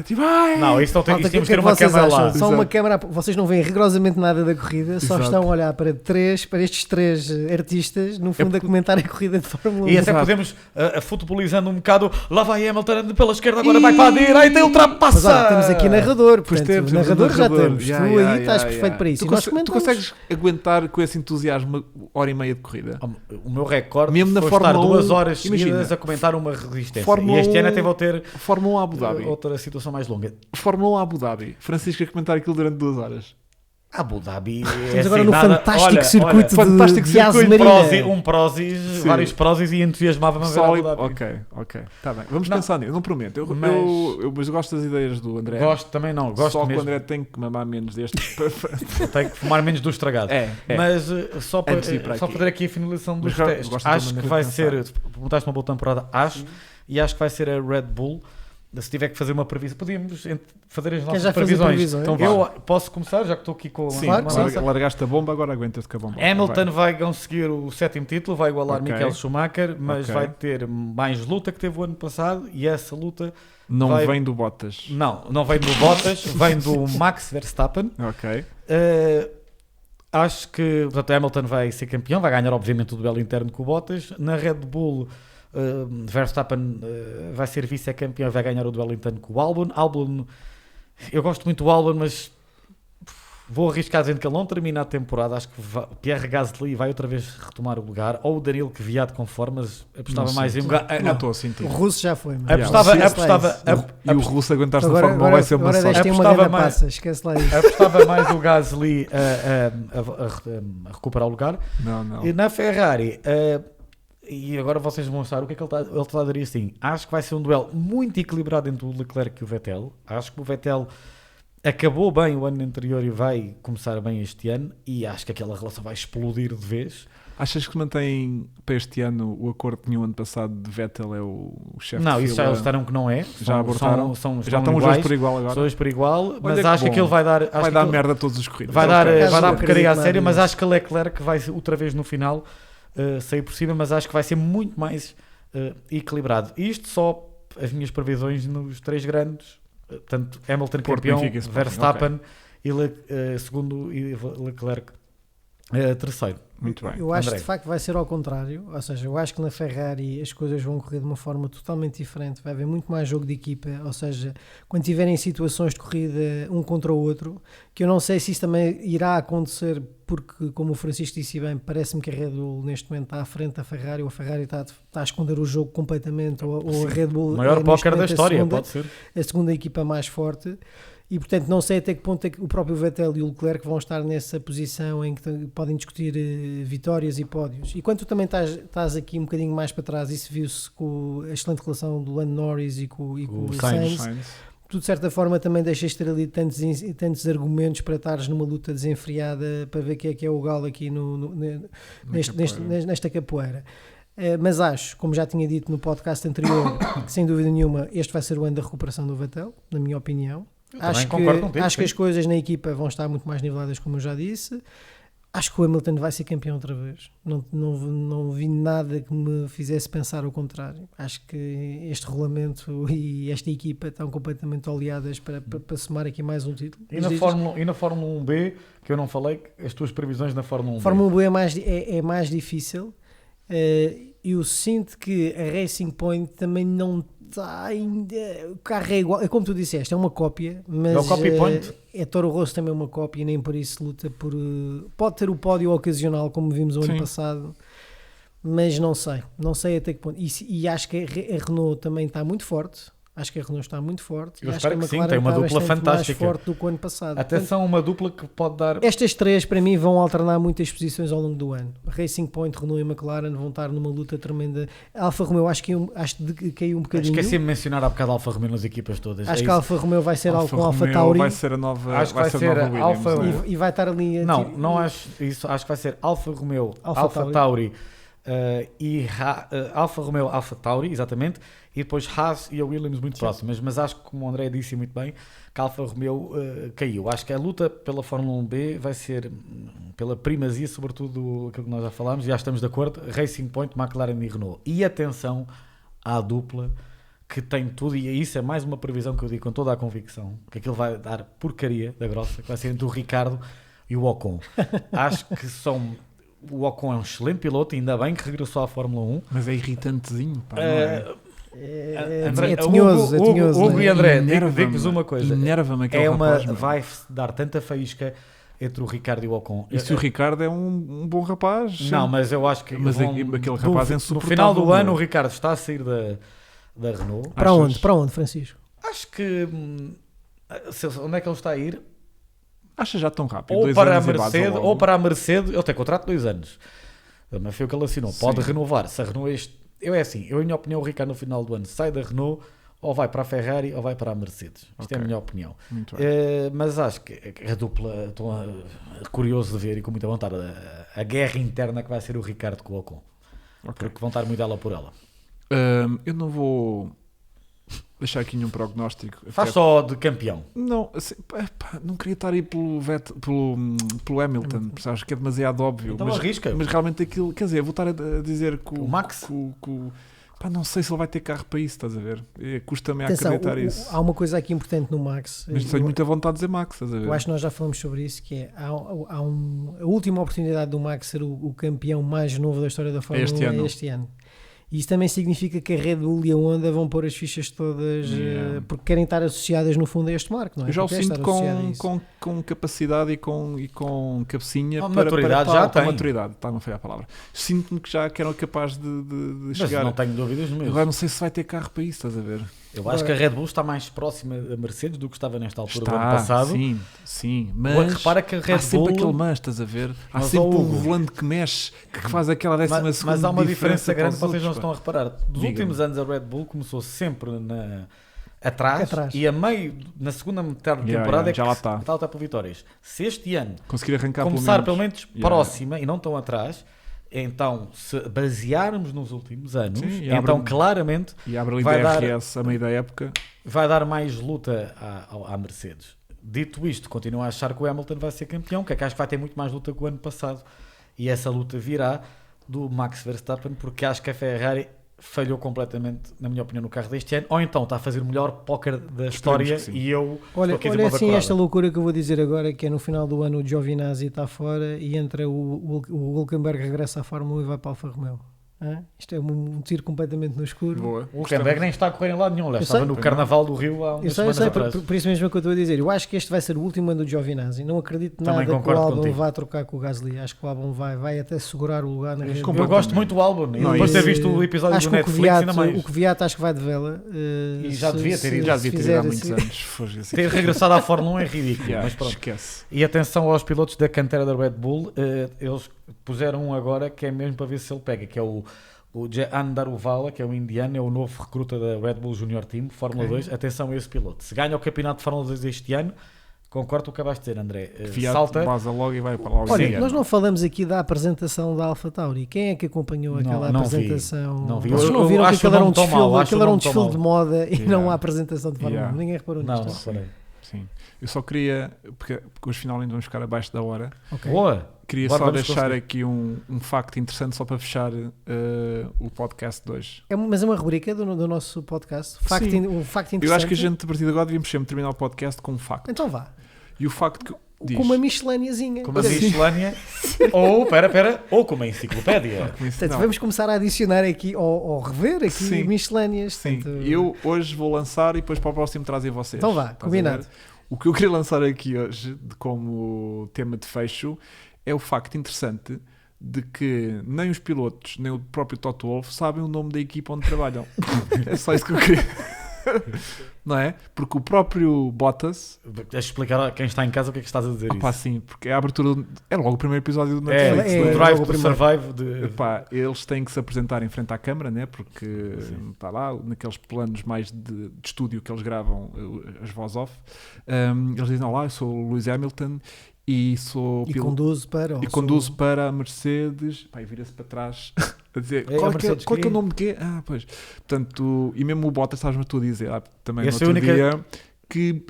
Tipo, ai! Não, isso não tem, Malta, isso temos o que é que ter que uma vocês câmera acham? lá. Só Exato. uma câmera, vocês não veem rigorosamente nada da corrida, só Exato. estão a olhar para estes três artistas, no fundo, a comentar a corrida de Fórmula 1. E até Exato. podemos, futebolizando um bocado, lá vai Hamilton pela esquerda, agora vai para a direita e ultrapassa! Mas olha, temos aqui narrador, Pois portanto, temos narrador já temos. Yeah, Tu yeah, aí estás yeah, perfeito yeah. para isso. Tu, E nós tu comentamos. consegues aguentar com esse entusiasmo hora e meia de corrida? O meu recorde Mesmo na foi Fórmula estar 2 1, horas imagina. seguidas a comentar uma resistência. Fórmula E este 1, ano até vou ter Fórmula 1 Abu Dhabi. outra situação mais longa. Fórmula 1 Abu Dhabi. Francisco a comentar aquilo durante 2 horas. Abu Dhabi é Estamos agora no assim, nada- fantástico olha, circuito fantástico de Yas circuito, Marina. Um prósis, Sim. vários prósis e entusiasmava-me a ver Sólido. Abu Dhabi. Ok. Está bem. Vamos Não. pensar nisso. Não prometo. Mas- Eu gosto das ideias do André. Gosto também não, gosto Só que o mesmo. André tem que mamar menos destes. Tenho que fumar menos do estragado. é. Mas só para Antes de ir para aqui. fazer aqui a finalização dos Mas já testes, gosto acho também que de vai pensar. ser, perguntaste uma boa temporada, acho, e acho que vai ser a Red Bull. Se tiver que fazer uma previsão, podíamos fazer as nossas já fazer previsões. previsões? Então Eu posso começar, já que estou aqui com Sim, Claro que sim. largaste a bomba, agora aguenta-te com a bomba. Hamilton vai conseguir o 7º título, vai igualar Ok. Michael Schumacher, mas Ok. vai ter mais luta que teve o ano passado, e essa luta Não vai- vem do Bottas. não vem do Bottas, vem do Max Verstappen. Ok. Acho que portanto, Hamilton vai ser campeão, vai ganhar obviamente o duelo interno com o Bottas. Na Red Bull, Verstappen vai ser vice-campeão, vai ganhar o duelo interno com o Albon. Eu gosto muito do Albon, mas vou arriscar dizendo que ele não termina a temporada. Acho que Pierre Gasly vai outra vez retomar o lugar, ou o Danilo Kvyat conforme, mas apostava Não mais sei. em um Não estou a sentir. O russo já foi. mano. Apostava, Yeah, apostava, E o russo aguentar-se na Agora, Fórmula 1 vai ser uma agora sorte. deste uma Apostava grande mais- passa, esquece lá isso. apostava mais o Gasly a recuperar o lugar. Não. E na Ferrari, e agora vocês vão mostrar o que é que ele está a dizer assim. Acho que vai ser um duelo muito equilibrado entre o Leclerc e o Vettel. Acho que o Vettel acabou bem o ano anterior e vai começar bem este ano. E acho que aquela relação vai explodir de vez. Achas que mantém para este ano o acordo que tinham ano passado de Vettel é o chefe Não, de isso já fila? eles disseram que não é. Já abortaram? São Já estão os dois por igual Os agora? dois por igual, mas que acho que bom. aquilo vai dar. Acho Vai que dar aquilo- merda a todas as corridas. Vai dar, Ok. vai dar Não porcaria a acredito sério, nada mas nisso. acho que Leclerc vai outra vez no final sair por cima, mas acho que vai ser muito mais equilibrado. Isto só as minhas previsões nos três grandes, tanto Hamilton Porto, campeão, Benfica e Sporting, Verstappen e segundo e Leclerc terceiro. Muito bem. Eu acho que André. de facto vai ser ao contrário, ou seja, eu acho que na Ferrari as coisas vão correr de uma forma totalmente diferente, vai haver muito mais jogo de equipa, ou seja, quando tiverem situações de corrida um contra o outro, que eu não sei se isso também irá acontecer, porque como o Francisco disse bem, parece-me que a Red Bull neste momento está à frente da Ferrari, ou a Ferrari está a esconder o jogo completamente, ou a Red Bull O maior neste póquer da momento história, pode ser. a segunda equipa mais forte. E portanto não sei até que ponto é que o próprio Vettel e o Leclerc vão estar nessa posição em que podem discutir vitórias e pódios. E quando tu também estás aqui um bocadinho mais para trás, isso viu-se com a excelente relação do Lando Norris e com o Sainz, tu de certa forma também deixas de ter ali tantos argumentos para estares numa luta desenfreada para ver quem é que é o galo aqui nesta capoeira. Mas acho, como já tinha dito no podcast anterior, que sem dúvida nenhuma este vai ser o ano da recuperação do Vettel, na minha opinião. Acho que as coisas na equipa vão estar muito mais niveladas, como eu já disse. Acho que o Hamilton vai ser campeão outra vez. Não vi nada que me fizesse pensar o contrário. Acho que este regulamento e esta equipa estão completamente oleadas para somar aqui mais um título. E na Fórmula 1B, que eu não falei, as tuas previsões na Fórmula 1B? Fórmula 1B é mais difícil. Eu sinto que a Racing Point também não está ainda. O carro é igual, é como tu disseste, é uma cópia, mas é o copy point. Toro Rosso também é uma cópia e nem por isso luta por. Pode ter o pódio ocasional, como vimos o ano passado, mas não sei até que ponto. E acho que a Renault também está muito forte. Acho que a Renault está muito forte. Eu espero que sim, tem uma dupla fantástica. Mais forte do que o ano passado. Atenção, uma dupla que pode dar... Estas três, para mim, vão alternar muitas posições ao longo do ano. Racing Point, Renault e McLaren vão estar numa luta tremenda. Alfa Romeo, acho que caiu um bocadinho. Esqueci-me de mencionar há bocado a Alfa Romeo nas equipas todas. Acho que a Alfa Romeo vai ser algo com a Alfa Tauri. Vai ser a nova. Acho que vai ser a Alfa... E vai estar ali... Não acho isso. Acho que vai ser Alfa Romeo, Alfa Tauri. Alfa Romeo, Alfa Tauri, exatamente, e depois Haas e a Williams muito próximas, mas acho que, como o André disse muito bem, que a Alfa Romeo caiu. Acho que a luta pela Fórmula 1B vai ser pela primazia, sobretudo aquilo que nós já falámos, já estamos de acordo, Racing Point, McLaren e Renault. E atenção à dupla que tem tudo, e isso é mais uma previsão que eu digo com toda a convicção, que aquilo vai dar porcaria da grossa, que vai ser entre o Ricardo e o Ocon. Acho que o Ocon é um excelente piloto, ainda bem que regressou à Fórmula 1. Mas é irritantezinho, pá, não é? É tinhoso. Hugo e André, digo-vos uma coisa. Enerva-me aquele rapaz. Vai dar tanta faísca entre o Ricardo e o Ocon. E se o Ricardo é um bom rapaz? Não, mas eu acho que... Mas aquele rapaz é insuportável. No final do ano, o Ricardo está a sair da Renault. Para onde, Francisco? Acho que... Onde é que ele está a ir? Acha já tão rápido? Ou para a Mercedes, ele tem contrato de 2 anos. Mas foi o que ele assinou. Pode renovar. Se a Renault eu, em minha opinião, o Ricardo no final do ano sai da Renault, ou vai para a Ferrari ou vai para a Mercedes. Isto é a minha opinião. Mas acho que a dupla, estou curioso de ver e com muita vontade a guerra interna que vai ser o Ricardo com o Ocon. Porque vão estar muito ela por ela. Eu não vou deixar aqui nenhum prognóstico. Faz só de campeão. Não, assim, não queria estar aí pelo Hamilton, porque acho que é demasiado óbvio. Então arrisca. Mas realmente aquilo, quer dizer, vou estar a dizer que o Max... não sei se ele vai ter carro para isso, estás a ver? Custa-me a acreditar isso. Há uma coisa aqui importante no Max. Mas tenho muita vontade de dizer Max, estás a ver? Eu acho que nós já falamos sobre isso, que é a última oportunidade do Max ser o campeão mais novo da história da Fórmula 1 este ano. Isso também significa que a Red Bull e a Honda vão pôr as fichas todas porque querem estar associadas no fundo a este marco, não é? Eu já o sinto com capacidade e com cabecinha maturidade já tem. Maturidade, não foi a palavra. Sinto-me que já era capaz de chegar. Mas não tenho dúvidas mesmo. Agora não sei se vai ter carro para isso, estás a ver? Eu acho que a Red Bull está mais próxima da Mercedes do que estava nesta altura do ano passado. Sim, mas repara que a Red Bull... há sempre aquele mas, estás a ver? Há sempre um volante que mexe, que faz aquela 12ª mas há uma diferença grande que vocês não estão a reparar. Dos últimos anos a Red Bull começou sempre atrás e a meio, na segunda metade da temporada, já lá está. Está a lutar por vitórias. Se este ano conseguir arrancar começar pelo menos próxima e não tão atrás... Então, se basearmos nos últimos anos, então claramente e abre ali vai DRS a meio da época, vai dar mais luta à Mercedes. Dito isto, continuo a achar que o Hamilton vai ser campeão, que acho que vai ter muito mais luta que o ano passado. E essa luta virá do Max Verstappen, porque acho que a Ferrari falhou completamente, na minha opinião, no carro deste ano, ou então está a fazer o melhor póquer da história e eu... Olha assim, esta loucura que eu vou dizer agora, que é no final do ano o Giovinazzi está fora e entra o Hülkenberg, regressa à Fórmula 1 e vai para a Alfa Romeo. Isto é um tiro completamente no escuro. Boa. O Hülkenberg nem está a correr em lado nenhum, estava no Carnaval do Rio há umas semanas atrás. Por isso mesmo que eu estou a dizer, eu acho que este vai ser o último ano do Giovinazzi. Não acredito nada que o Albon vá trocar com o Gasly. Acho que o Albon vai até segurar o lugar na Red Bull. Eu gosto muito do Albon, depois de ter visto o episódio do Netflix ainda mais. O Kvyat acho que vai de vela. E já devia ter ido. Já devia ter ido há muitos anos. Ter regressado à Fórmula 1 é ridículo, mas pronto. Esquece. E atenção aos pilotos da cantera da Red Bull, eles puseram um agora que é mesmo para ver se ele pega, que é o Jehan Daruvala, que é o indiano, é o novo recruta da Red Bull Junior Team, Fórmula 2. Atenção a esse piloto. Se ganha o campeonato de Fórmula 2 este ano, Concordo com o que acabaste de dizer, André. Fiat Salta. basa logo e vai para lá. Olha, nós não falamos aqui da apresentação da AlphaTauri. Quem é que acompanhou aquela não vi. apresentação? Não vi. Vocês Eu não viram que acho aquilo o era um nome tão desfile, mau, acho aquilo o era um nome tão desfile mau. de moda e Yeah. não há apresentação de Fórmula 1. Yeah. Ninguém reparou Não, nisto. não reparei. Sim. Eu só queria, porque hoje finalmente vamos ficar abaixo da hora, Ok. Boa! queria Agora só vamos deixar conseguir. aqui um facto interessante só para fechar o podcast de hoje. Mas é uma rubrica do nosso podcast. Sim. Um facto interessante. Eu acho que a gente, a partir de agora, devíamos sempre terminar o podcast com um facto. Então vá. E o facto que... Diz. Com uma miscelâneazinha. Com uma miscelânea. Ou, pera. Ou com uma enciclopédia. Portanto, Não. vamos começar a adicionar aqui, ou rever aqui Sim. miscelâneas. Sim, Portanto, eu hoje vou lançar e depois para o próximo trazem vocês. Então vá, Estás a combinado. ver? O que eu queria lançar aqui hoje, como tema de fecho, é o facto interessante de que nem os pilotos, nem o próprio Toto Wolff sabem o nome da equipa onde trabalham. É só isso que eu queria. Não é? Porque o próprio Bottas... Deixa eu explicar a quem está em casa o que é que estás a dizer. Opá, Isso. sim, porque é a abertura... É logo o primeiro episódio do É, Netflix. é, o não é? Drive logo to primeiro. Survive de... Epá, eles têm que se apresentar em frente à câmara, né? Porque Sim. está lá, naqueles planos mais de estúdio que eles gravam, as voz off, eles dizem: olá, eu sou o Lewis Hamilton e sou E piloto- conduzo para... e conduzo para a Mercedes. Pá, e vira-se para trás a dizer: É, a qual é Mercedes que é o quê? nome de quê? Ah, pois. Portanto, e mesmo o Bottas, estás-me tu a dizer, também no Essa é outro a única- dia, que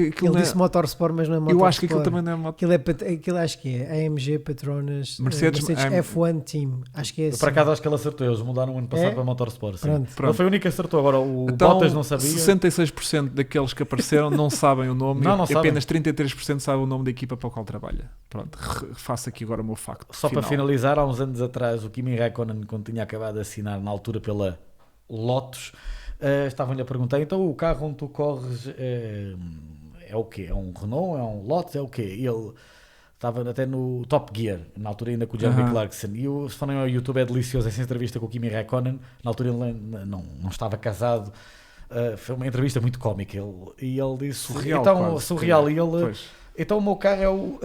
aquilo Ele não é- disse Motorsport, mas não é Motorsport. eu acho que aquilo também não é moto. Aquilo acho que é AMG Patronas Mercedes- F1 Team. Acho que é Eu, assim. por acaso acho que ele acertou. Eles mudaram o ano passado É? para Motorsport. Sim. Pronto. Ele foi o único que acertou. Agora o Então, Bottas não sabia. 66% daqueles que apareceram não sabem o nome Não e sabem. apenas 33% sabem o nome da equipa para a qual trabalha. Pronto, faço aqui agora o meu facto. Só para final. finalizar, há uns anos atrás, o Kimi Räikkönen, quando tinha acabado de assinar na altura pela Lotus, estavam-lhe a perguntar: então o carro onde tu corres é o quê? É um Renault? É um Lotus? É o quê? E ele estava até no Top Gear, na altura ainda com o Jeremy Aham. Clarkson. E se forem ao YouTube é delicioso essa entrevista com o Kimi Räikkönen. Na altura ele não estava casado. Foi uma entrevista muito cómica. E ele disse: Surreal, então, quase, surreal. se E calhar. ele, Pois. então o meu carro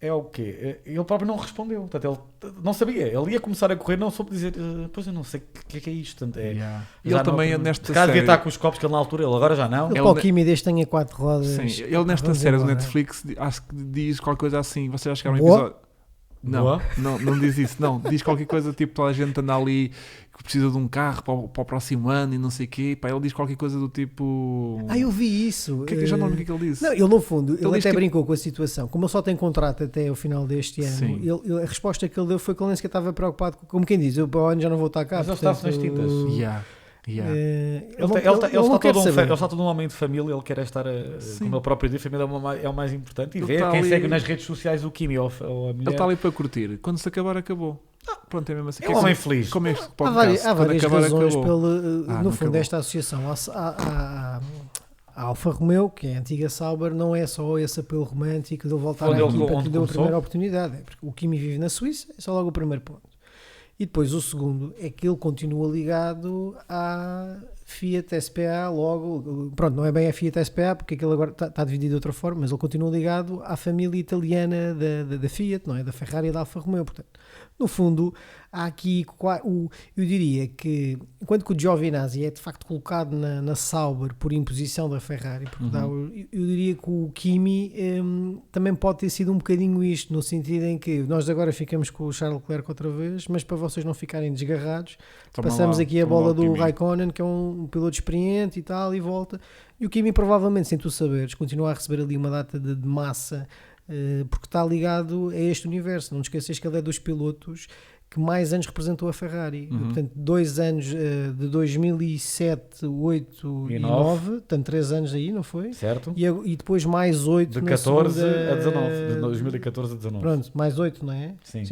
é o quê? Ele próprio não respondeu. Portanto, ele não sabia. Ele ia começar a correr, não soube dizer: pois eu não sei o que é isto. Portanto, Yeah. E já ele não- também, nesta se calhar devia série, estar com os copos que ele na altura, ele agora já não. Ele Ele para o ne- Kimi desde tenha 4 rodas. sim, ele nesta vamos série do embora. Netflix acho que diz qualquer coisa assim. Vocês já chegaram ao Boa? episódio? Não, Boa? não diz isso. Não, diz qualquer coisa tipo: toda a gente anda ali que precisa de um carro para o próximo ano e não sei o quê. Pá, ele diz qualquer coisa do tipo. Eu vi isso. Que já não lembro o que é que ele disse. Não, ele no fundo, ele diz até que- brincou com a situação. Como ele só tem contrato até o final deste ano, Sim. a resposta que ele deu foi que ele nem sequer estava preocupado. Como quem diz, eu para o ano já não vou estar cá. Mas ele está-se nas portanto, tintas. Yeah. Ele Ele não está quer saber. todo um homem de família, ele quer estar, Sim. como ele próprio diz, a família é o mais importante. E Ele vê está quem ali- segue nas redes sociais o Kimi ou a Ele mulher. está ali para curtir. Quando se acabar, acabou. Pronto, é mesmo assim. É um homem feliz. Como este Há podcast, várias, quando várias acabar, razões acabou. no não fundo acabou. desta associação. A Alfa Romeo, que é a antiga Sauber, não é só esse apelo romântico de ele voltar à Onde ele- equipa que onde lhe deu a começou? primeira oportunidade. É porque o Kimi vive na Suíça, é só logo o primeiro ponto. E depois o segundo é que ele continua ligado à Fiat SPA logo, pronto, não é bem a Fiat SPA porque aquilo agora está dividido de outra forma, mas ele continua ligado à família italiana da Fiat, não é? Da Ferrari e da Alfa Romeo, portanto, no fundo há aqui, eu diria que enquanto que o Giovinazzi é de facto colocado na Sauber por imposição da Ferrari, porque eu diria que o Kimi também pode ter sido um bocadinho isto, no sentido em que nós agora ficamos com o Charles Leclerc outra vez, mas para vocês não ficarem desgarrados, Toma passamos lá, aqui a toma lá bola o do Kimi. Raikkonen, que é um piloto experiente e tal, e volta. E o Kimi provavelmente, sem tu saberes, continua a receber ali uma data de massa, porque está ligado a este universo. Não te esqueças que ele é dos pilotos que mais anos representou a Ferrari. Portanto, 2 anos de 2007, 8 e 9, portanto 3 anos aí, não foi? Certo? E depois mais 8 De na 14 segunda- a 19. De 2014 a 19. Pronto, mais 8, não é? Sim.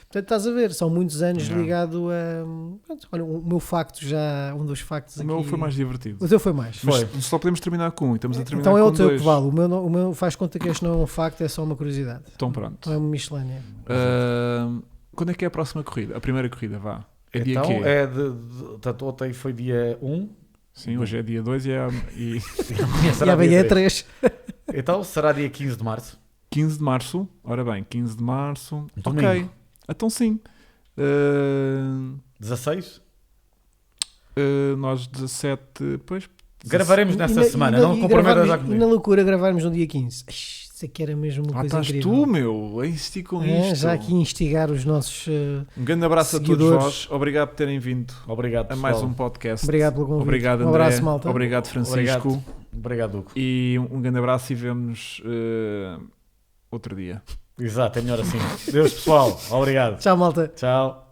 Portanto, estás a ver, são muitos anos Yeah. ligado a... Pronto, olha, o meu facto já, um dos factos O aqui... meu foi mais divertido. O teu foi mais. Mas Foi. só podemos terminar com um e estamos a terminar Então é com o teu dois. que vale. O meu faz conta que este não é um facto, é só uma curiosidade. Então pronto. Não é uma miscelânea. Quando é que é a próxima corrida? A primeira corrida, vá. É dia Então, quê? portanto, ontem foi dia 1. Sim, hoje é dia 2 e E amanhã é 3. Então será dia 15 de março. 15 de março. Ora bem, 15 de março. Domingo. Ok. Então sim. 16? Nós 17, pois Gravaremos nessa semana, não comprometas já comigo. E na loucura gravarmos no dia 15. Isso aqui era mesmo uma coisa estás incrível. tu, meu, a insistir com isto. Já aqui instigar os nossos um grande abraço seguidores. A todos vós. Obrigado por terem vindo Obrigado, a mais um podcast. Obrigado pelo convite. Obrigado, André. Um abraço, malta. Obrigado, Francisco. Obrigado, Hugo. E um grande abraço e vemo-nos outro dia. Exato, é melhor assim. Deus, pessoal. Obrigado. Tchau, malta. Tchau.